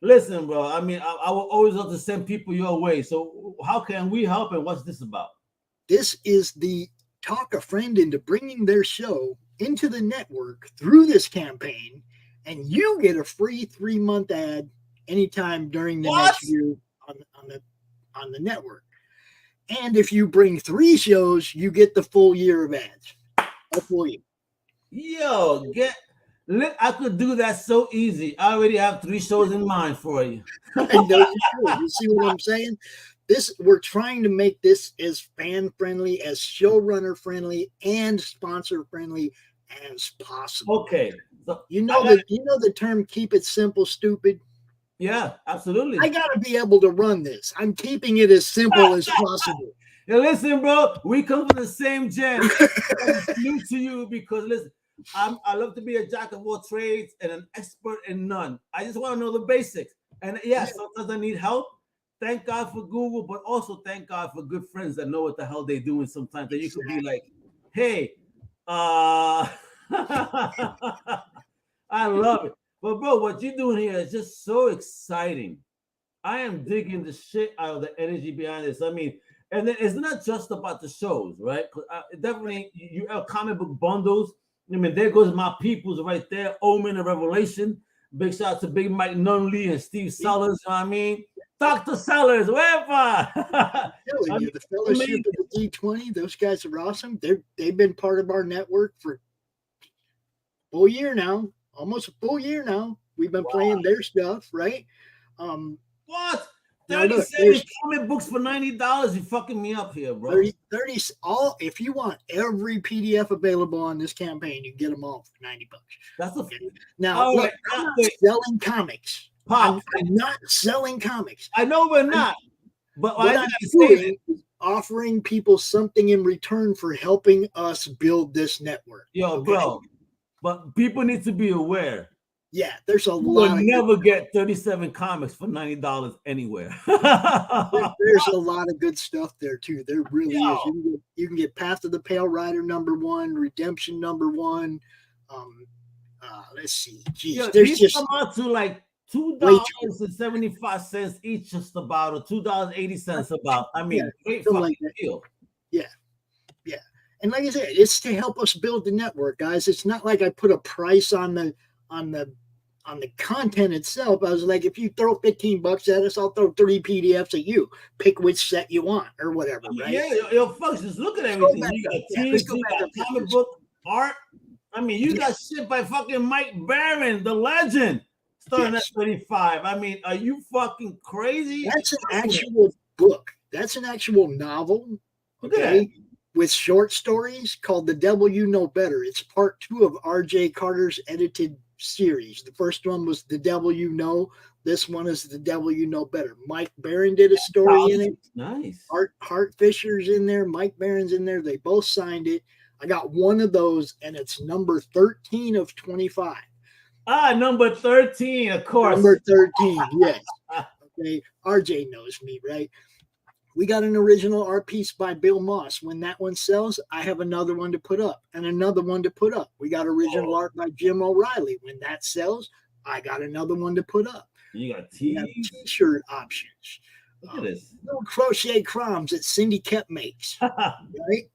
listen, bro. I mean, I will always love to send people your way. So how can we help and what's this about? This is the talk a friend into bringing their show into the network through this campaign. And you get a free 3-month ad anytime during the next year on the network. And if you bring 3 shows, you get the full year of ads. That's for you. I could do that so easy. I already have 3 shows in mind for you. I know you should. You see what I'm saying? We're trying to make this as fan friendly, as showrunner friendly, and sponsor friendly as possible. Okay. So, you know the term "keep it simple, stupid." Yeah, absolutely. I gotta be able to run this. I'm keeping it as simple as possible. Yeah, listen, bro. We come from the same gen. I'm new to you because listen, I love to be a jack of all trades and an expert in none. I just want to know the basics. And sometimes I need help. Thank God for Google, but also thank God for good friends that know what the hell they're doing. Sometimes that you could be like, hey, I love it. But bro, what you're doing here is just so exciting. I am digging the shit out of the energy behind this. I mean, and then it's not just about the shows, right? Definitely, you have comic book bundles. I mean, there goes my peoples right there, Omen and Revelation. Big shout out to Big Mike Nunneley and Steve Sellers. You know what I mean? Dr. Sellers, wherever. The fellowship of the D20, those guys are awesome. They've been part of our network for a full year now, almost a full year now. We've been playing their stuff, right? What? 37 comic books for $90. You fucking me up here, bro. 30 all. If you want every PDF available on this campaign, you can get them all for $90. That's a now. Look, I'm not selling comics. I'm not selling comics. I know we're not, but what I'm doing is offering people something in return for helping us build this network. Yo, bro, but people need to be aware. Yeah, there's a lot. You'll never get 37 comics for $90 anywhere. There's a lot of good stuff there too. There really is. You can get Path of the Pale Rider #1, Redemption #1. Let's see. Jeez, there's these just come out to like $2.75 each, just about, or $2.80 about. I mean, great fucking like deal. Yeah. And like I said, it's to help us build the network, guys. It's not like I put a price on the content itself. I was like, if you throw $15 at us, I'll throw 3 PDFs at you. Pick which set you want or whatever, right? Yeah, yo, folks, just look at everything. You got teams, you got comic book art. I mean, you got shit by fucking Mike Baron, the legend, starting at 35. I mean, are you fucking crazy? That's an actual book. That's an actual novel. Okay. With short stories called The Devil You Know Better. It's part 2 of R.J. Carter's edited series. The first one was The Devil You Know. This one is The Devil You Know Better. Mike Baron did a story in it. Nice. Hart Fisher's in there. Mike Baron's in there. They both signed it. I got one of those, and it's number 13 of 25. Number 13, of course. Number 13, yes. Okay, RJ knows me, right? We got an original art piece by Bill Moss. When that one sells, I have another one to put up and another one to put up. We got original art by Jim O'Reilly. When that sells, I got another one to put up. You got t-shirt options. Look at this. Little crochet crumbs that Cindy Koepp makes. Right?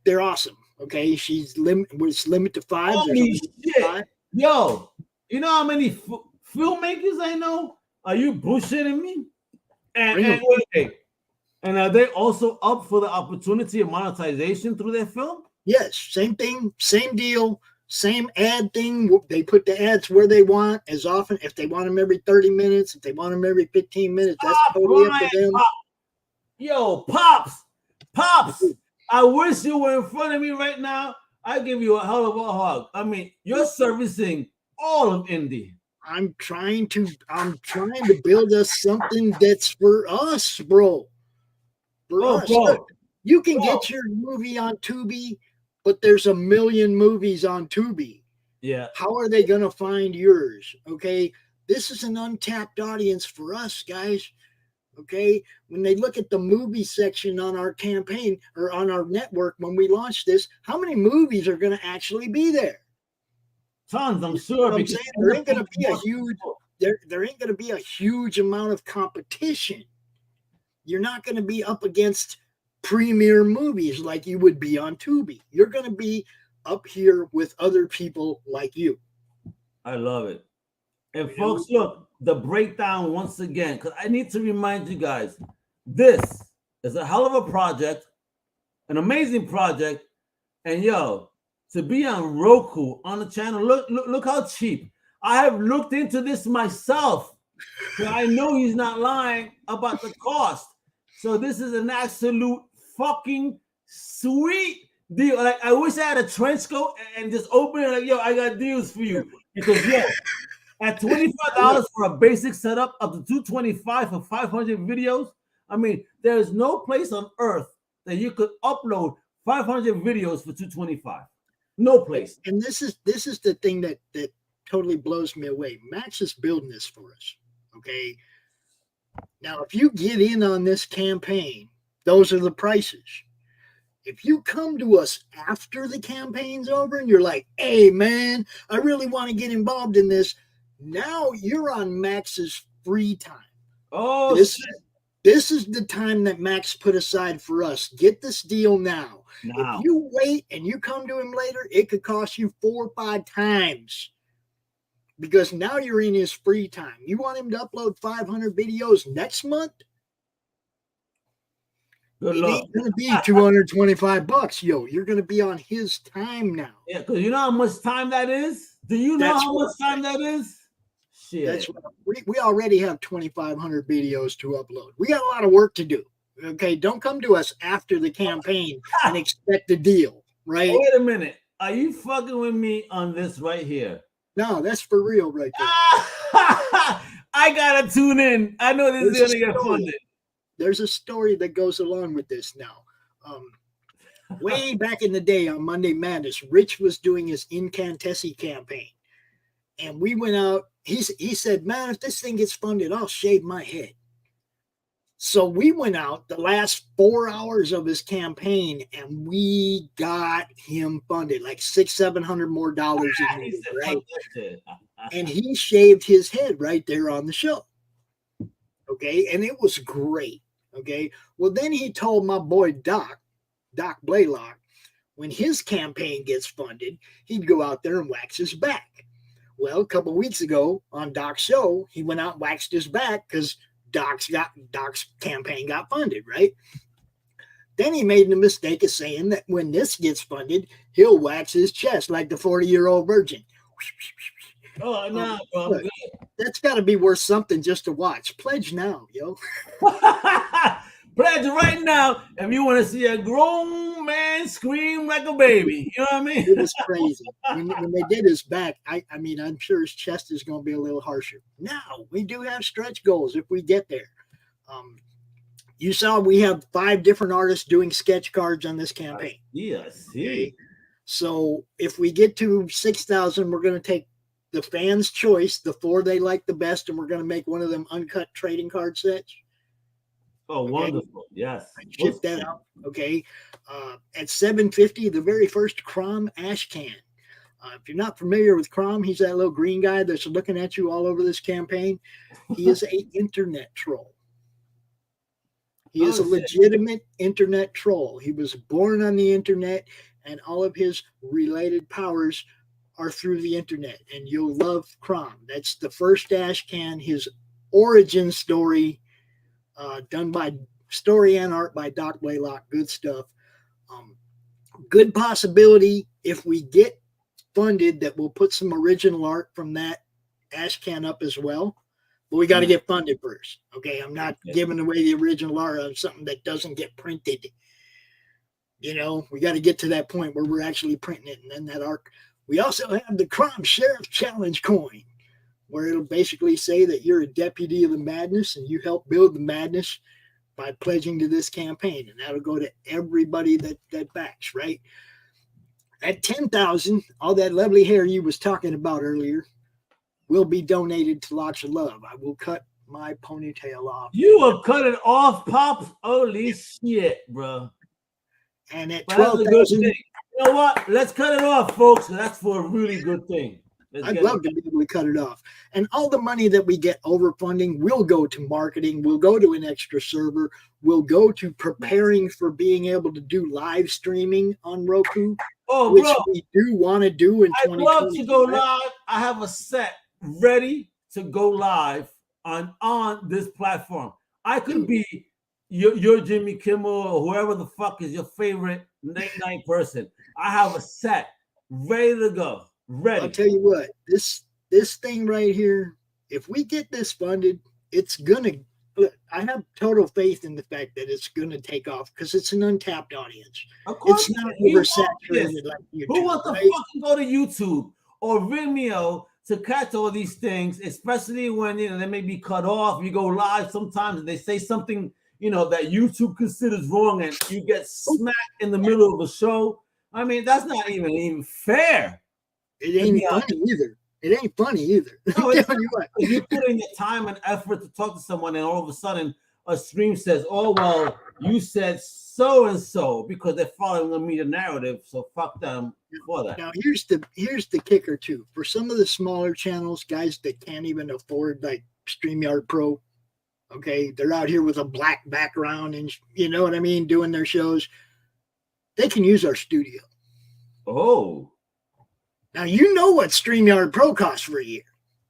They're awesome. Okay, it's limited to 5. Holy shit. 5. Yo, you know how many filmmakers I know? Are you bullshitting me? And are they also up for the opportunity of monetization through their film? Yes, same thing, same deal, same ad thing. They put the ads where they want, as often. If they want them every 30 minutes, if they want them every 15 minutes, that's totally up to them. Yo, Pops, I wish you were in front of me right now. I give you a hell of a hug. I mean, you're servicing all of indie. I'm trying to build us something that's for us, bro. For us. Bro. Look, you can get your movie on Tubi, but there's a million movies on Tubi. Yeah. How are they going to find yours? Okay. This is an untapped audience for us, guys. Okay. When they look at the movie section on our campaign or on our network, when we launch this, how many movies are going to actually be there? Tons, I'm sure. I'm saying there ain't going to be a huge amount of competition. You're not going to be up against premiere movies like you would be on Tubi. You're going to be up here with other people like you. I love it. And folks, look, the breakdown once again, because I need to remind you guys, this is a hell of a project, an amazing project, and yo, to be on Roku on the channel, look how cheap. I have looked into this myself, so I know he's not lying about the cost. So this is an absolute fucking sweet deal. Like, I wish I had a trench coat and just open it like, yo, I got deals for you. Because yo, at $25 for a basic setup up to $225 for 500 videos, I mean, there's no place on earth that you could upload 500 videos for $225. No place. And this is the thing that totally blows me away. Max is building this for us. Okay. Now, if you get in on this campaign, those are the prices. If you come to us after the campaign's over and you're like, hey, man, I really want to get involved in this. Now you're on Max's free time. Oh, this is the time that Max put aside for us. Get this deal now. If you wait and you come to him later, it could cost you 4 or 5 times. Because now you're in his free time. You want him to upload 500 videos next month? Good it luck. Ain't going to be $225, yo. You're going to be on his time now. Yeah, because you know how much time that is? Do you know how much time that is? Shit. That's we already have 2,500 videos to upload. We got a lot of work to do. Okay, don't come to us after the campaign and expect a deal, right? Wait a minute. Are you fucking with me on this right here? No, that's for real right there. I gotta tune in. I know this is gonna get funded. There's a story that goes along with this now. Way back in the day on Monday Madness, Rich was doing his Incantessi campaign. And we went out. He said, man, if this thing gets funded, I'll shave my head. So we went out the last 4 hours of his campaign and we got him funded like $600-700 more dollars a year, right? And he shaved his head right there on the show. Okay. And it was great. Okay. Well, then he told my boy Doc Blalock, when his campaign gets funded, he'd go out there and wax his back. Well, a couple of weeks ago on Doc's show, he went out and waxed his back because Doc's campaign got funded, right? Then he made the mistake of saying that when this gets funded, he'll wax his chest like the 40-year-old virgin. Oh, no, bro. That's got to be worth something just to watch. Pledge now, yo. Pledge right now if you want to see a grown man scream like a baby. You know what I mean? It was crazy. When they did his back, I mean, I'm sure his chest is going to be a little harsher. Now, we do have stretch goals if we get there. You saw we have 5 different artists doing sketch cards on this campaign. Yes. Okay? So if we get to 6,000, we're going to take the fans' choice, the 4 they like the best, and we're going to make one of them uncut trading card sets. Oh, okay. Wonderful. Yes. Ship that out. Okay. At $750, the very first Crom ash can. If you're not familiar with Crom, he's that little green guy that's looking at you all over this campaign. He is an internet troll. He is a legitimate internet troll. He was born on the internet, and all of his related powers are through the internet. And you'll love Crom. That's the first ash can, his origin story. Done by story and art by Doc Blalock. Good stuff. Good possibility if we get funded that we'll put some original art from that ash can up as well. But we got to get funded first. Okay. I'm not giving away the original art on something that doesn't get printed. You know, we got to get to that point where we're actually printing it. And then that art. We also have the Crom Sheriff Challenge coin, where it'll basically say that you're a deputy of the madness and you help build the madness by pledging to this campaign. And that'll go to everybody that backs, right? At 10,000, all that lovely hair you was talking about earlier will be donated to Lots of Love. I will cut my ponytail off. You will cut it off, Pops? Holy shit, bro. And at 12,000... You know what? Let's cut it off, folks. That's for a really good thing. I'd love to be able to cut it off. And all the money that we get over funding will go to marketing, will go to an extra server, will go to preparing for being able to do live streaming on Roku, which we do want to do in 2020. I'd love to go live. I have a set ready to go live on this platform. I could be your Jimmy Kimmel or whoever the fuck is your favorite night person. I have a set ready to go. Ready. I'll tell you what, this thing right here, if we get this funded, it's gonna. I have total faith in the fact that it's gonna take off because it's an untapped audience. Of course, it's not oversaturated like YouTube. Who wants to fucking go to YouTube or Vimeo to catch all these things, especially when they may be cut off? You go live sometimes and they say something that YouTube considers wrong, and you get smacked in the middle of a show. I mean, that's not even fair. It ain't funny either. It ain't funny either. No, you put in your time and effort to talk to someone, and all of a sudden a stream says, "Oh well, you said so and so," because they're following the media narrative. So fuck them for that. Now here's the kicker too. For some of the smaller channels, guys that can't even afford like StreamYard Pro, okay, they're out here with a black background and you know what I mean, doing their shows. They can use our studio. Oh. Now, you know what StreamYard Pro costs for a year.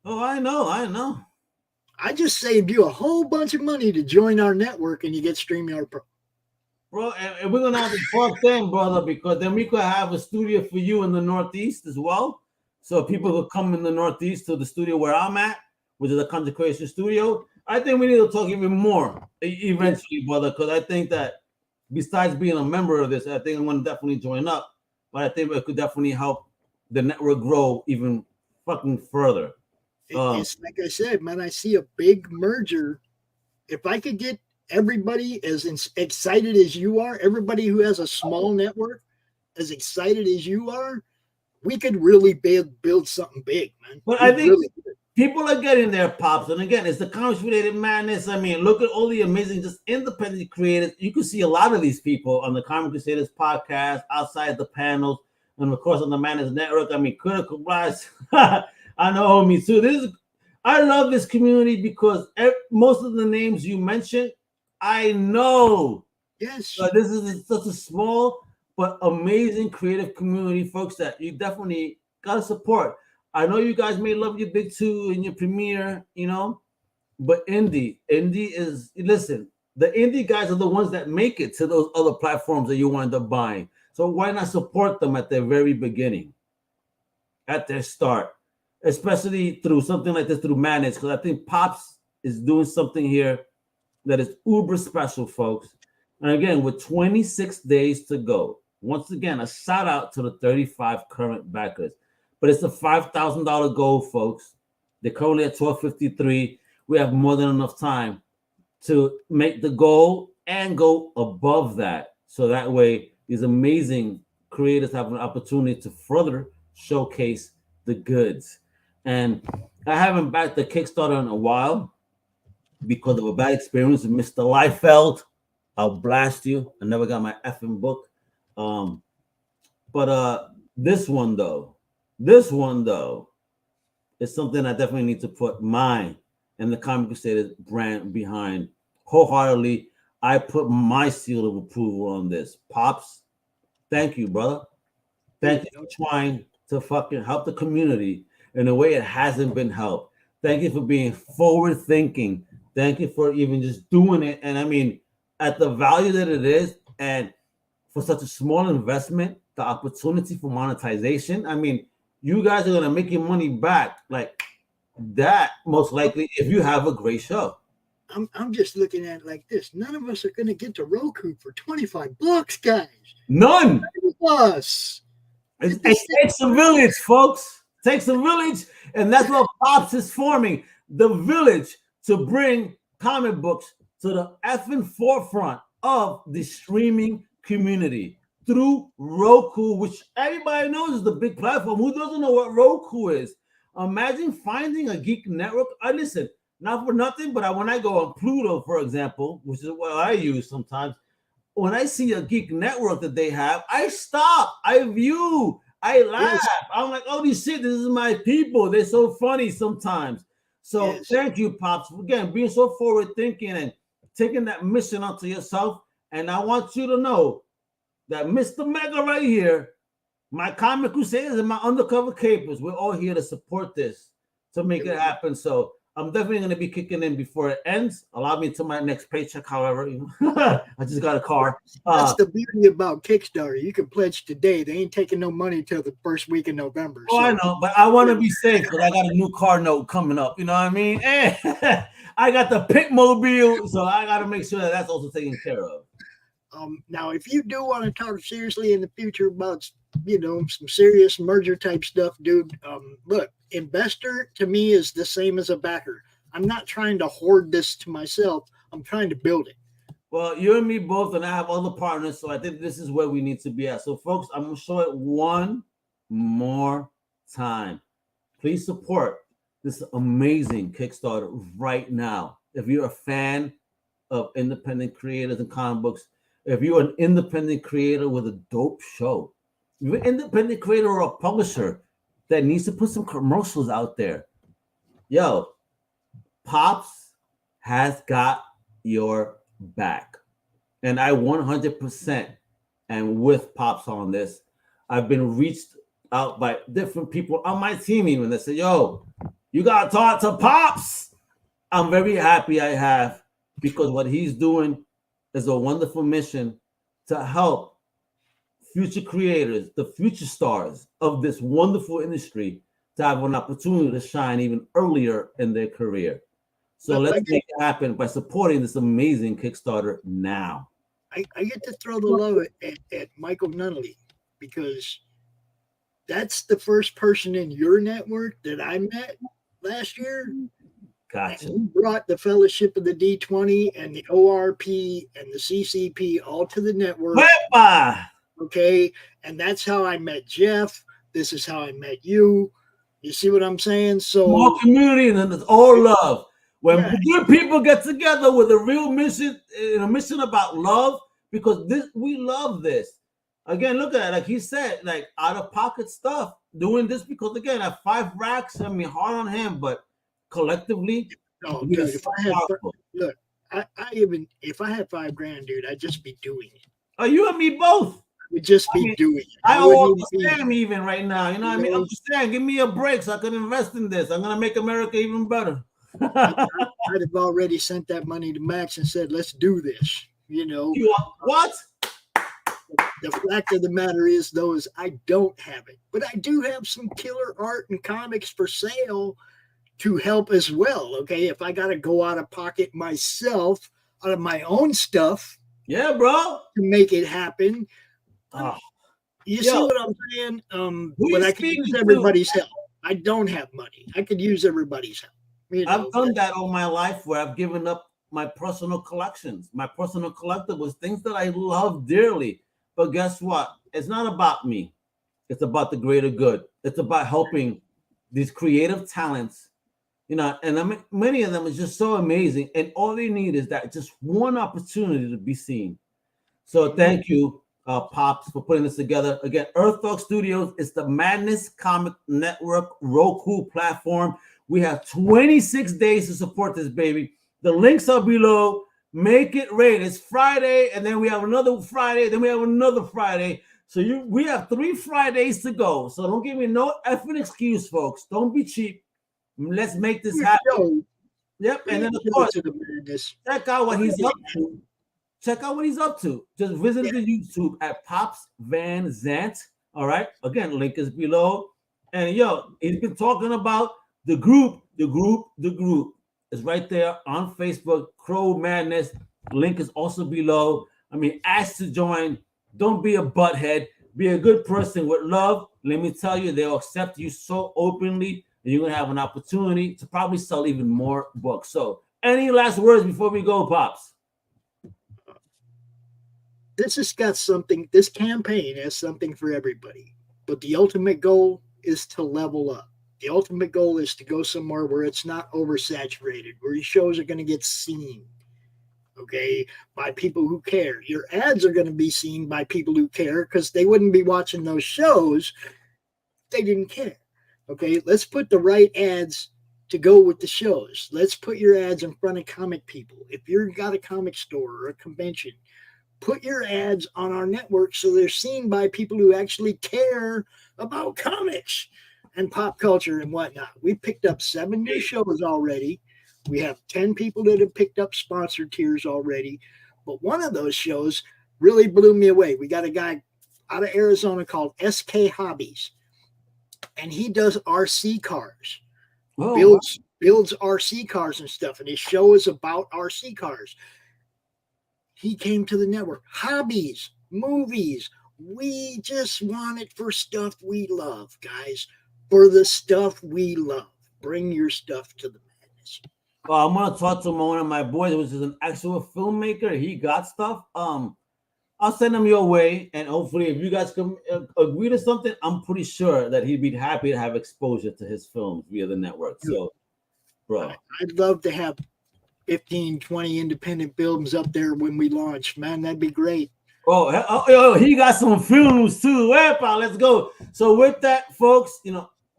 Oh, I know. I just saved you a whole bunch of money to join our network, and you get StreamYard Pro. Bro, and we're going to have to talk then, brother, because then we could have a studio for you in the Northeast as well. So people will come in the Northeast to the studio where I'm at. which is a content creation studio. I think we need to talk even more eventually, brother, because I think that besides being a member of this, I think I'm going to definitely join up. But I think it could definitely help the network grow even fucking further. It's like I said, man, I see a big merger. If I could get everybody as excited as you are, everybody who has a small network as excited as you are, we could really build something big, man. But I think people are getting their Pops. And again, it's the comics-related madness. I mean, look at all the amazing, just independent creators. You can see a lot of these people on the Comic Crusaders podcast, outside the panels, and of course on the Madness Network. I mean, critical rise. I know me too. I love this community because most of the names you mentioned, I know. Yes. This is such a small but amazing creative community, folks, that you definitely gotta support. I know you guys may love your Big Two and your Premiere, you know, but indie is, listen, the indie guys are the ones that make it to those other platforms that you wind up buying. So why not support them at their very beginning, at their start, especially through something like this, through Madness, because I think Pops is doing something here that is uber special, folks. And again, with 26 days to go, once again, a shout out to the 35 current backers. But it's a $5,000 goal, folks. They're currently at 1253. We have more than enough time to make the goal and go above that. So that way, these amazing creators have an opportunity to further showcase the goods. And I haven't backed the Kickstarter in a while because of a bad experience with Mr. Liefeld. I'll blast you. I never got my effing book. But this one though is something I definitely need to put mine and the Comic Crusaders brand behind wholeheartedly. I put my seal of approval on this. Pops, thank you, brother. Thank you for trying to fucking help the community in a way it hasn't been helped. Thank you for being forward thinking. Thank you for even just doing it. And I mean, at the value that it is, and for such a small investment, the opportunity for monetization. I mean, you guys are gonna make your money back like that, most likely, if you have a great show. I'm just looking at it like this. None of us are gonna get to Roku for $25, guys. None of us. It takes a village, folks. It takes a village, and that's what Pops is forming. The village to bring comic books to the effing forefront of the streaming community through Roku, which everybody knows is the big platform. Who doesn't know what Roku is? Imagine finding a geek network. Listen, not for nothing, but when I go on Pluto, for example, which is what I use sometimes, when I see a geek network that they have, I stop, I view, I laugh. Yes. I'm like, holy shit, this is my people. They're so funny sometimes. So yes. Thank you, Pops, again, being so forward thinking and taking that mission onto yourself. And I want you to know that Mr. Mega right here, my Comic Crusaders and my Undercover Capers, we're all here to support this, to make it happen. So I'm definitely going to be kicking in before it ends. Allow me to my next paycheck, however. I just got a car. That's the beauty about Kickstarter. You can pledge today. They ain't taking no money till the first week in November. Oh, so. I know, but I want to be safe because I got a new car note coming up. You know what I mean? I got the Pink Mobile, so I got to make sure that that's also taken care of. Now, if you do want to talk seriously in the future about, some serious merger type stuff, dude, look, investor to me is the same as a backer. I'm not trying to hoard this to myself. I'm trying to build it. Well, you and me both, and I have other partners, so I think this is where we need to be at. So, folks, I'm going to show it one more time. Please support this amazing Kickstarter right now. If you're a fan of independent creators and comic books, if you're an independent creator with a dope show, if you're an independent creator or a publisher that needs to put some commercials out there, yo, Pops has got your back. And I 100% am with Pops on this. I've been reached out by different people on my team even that say, yo, you got to talk to Pops. I'm very happy I have, because what he's doing is a wonderful mission to help future creators, the future stars of this wonderful industry, to have an opportunity to shine even earlier in their career. So let's make it happen by supporting this amazing Kickstarter now. I get to throw the love at Michael Nunneley, because that's the first person in your network that I met last year. Gotcha. And he brought the Fellowship of the D20 and the ORP and the CCP all to the network. Wepa! Okay. And that's how I met Jeff. This is how I met you. You see what I'm saying? So more community, and then it's all love. When good people get together with a real mission, a mission about love, because we love this. Again, look at it. Like he said, like out of pocket stuff, doing this because again, at 5 racks, I mean, hard on him, but collectively, no, dude, if I had $5,000, dude, I'd just be doing it. Oh, you and me both. We'd just be doing it. I understand even right now. You know what I mean? I'm just saying, give me a break so I can invest in this. I'm gonna make America even better. I'd have already sent that money to Max and said, let's do this. You know what? The fact of the matter is, though, is I don't have it, but I do have some killer art and comics for sale to help as well. Okay, if I gotta go out of pocket myself, out of my own stuff, yeah, bro, to make it happen. You see what I'm saying? But I can use everybody's help. I don't have money. I could use everybody's help. You know, I've done that all my life, where I've given up my personal collections, my personal collectibles, things that I love dearly. But guess what? It's not about me. It's about the greater good. It's about helping these creative talents, you know, and I mean, many of them is just so amazing. And all they need is that just one opportunity to be seen. So thank you, Pops, for putting this together. Again, Earth Talk Studios is the Madness Comic Network Roku platform. We have 26 days to support this, baby. The links are below. Make it rain. It's Friday, and then we have another Friday, then we have another Friday. So we have 3 Fridays to go. So don't give me no effing excuse, folks. Don't be cheap. Let's make this happen. Yep. And then, of course, check out what he's up to. Check out what he's up to. Just visit the YouTube at Pops Van Zant. All right. Again, link is below. And he's been talking about the group. It's right there on Facebook. Crow Madness. Link is also below. I mean, ask to join. Don't be a butthead. Be a good person with love. Let me tell you, they'll accept you so openly, and you're gonna have an opportunity to probably sell even more books. So, any last words before we go, Pops? This has got something. This campaign has something for everybody, but the ultimate goal is to level up. The ultimate goal is to go somewhere where it's not oversaturated, where your shows are going to get seen, okay, by people who care. Your ads are going to be seen by people who care, because they wouldn't be watching those shows if they didn't care. Okay, let's put the right ads to go with the shows. Let's put your ads in front of comic people. If you've got a comic store or a convention, put your ads on our network so they're seen by people who actually care about comics and pop culture and whatnot. We picked up 7 new shows already. We have 10 people that have picked up sponsor tiers already. But one of those shows really blew me away. We got a guy out of Arizona called SK Hobbies, and he does RC cars. Builds RC cars and stuff, and his show is about RC cars. He came to the network. Hobbies, movies. We just want it for stuff we love, guys. For the stuff we love. Bring your stuff to the madness. Well, I'm gonna talk to one of my boys, which is an actual filmmaker. He got stuff. I'll send him your way, and hopefully, if you guys can agree to something, I'm pretty sure that he'd be happy to have exposure to his films via the network. So, bro, I'd love to have 15, 20 independent films up there when we launch. Man, that'd be great. Oh, he got some films too. Let's go. So with that, folks,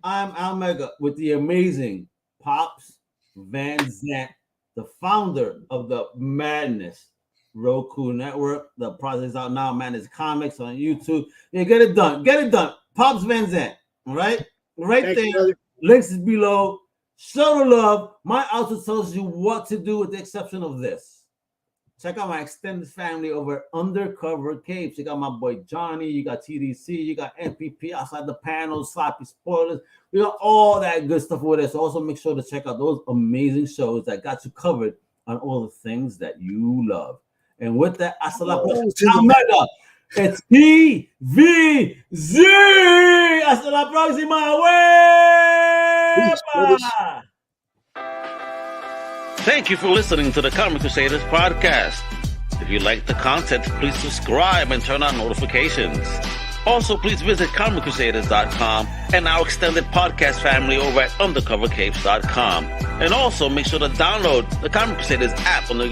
I'm Al Mega with the amazing Pops Van Zant, the founder of the Madness Roku Network. The project is out now, Madness Comics on YouTube. Yeah, get it done. Pops Van Zant, all right? Right there. Brother. Links is below. Show the love. My outfit tells you what to do with the exception of this. Check out my extended family over at Undercover Capes. You got my boy Johnny, you got TDC, you got MPP outside the panels, sloppy spoilers. We got all that good stuff over there. So also make sure to check out those amazing shows that got you covered on all the things that you love. And with that, hasta la próxima. It's TVZ. Hasta la próxima. Thank you for listening to the Comic Crusaders podcast. If you like the content, please subscribe and turn on notifications. Also, please visit ComicCrusaders.com and our extended podcast family over at UndercoverCapes.com. And also, make sure to download the Comic Crusaders app on the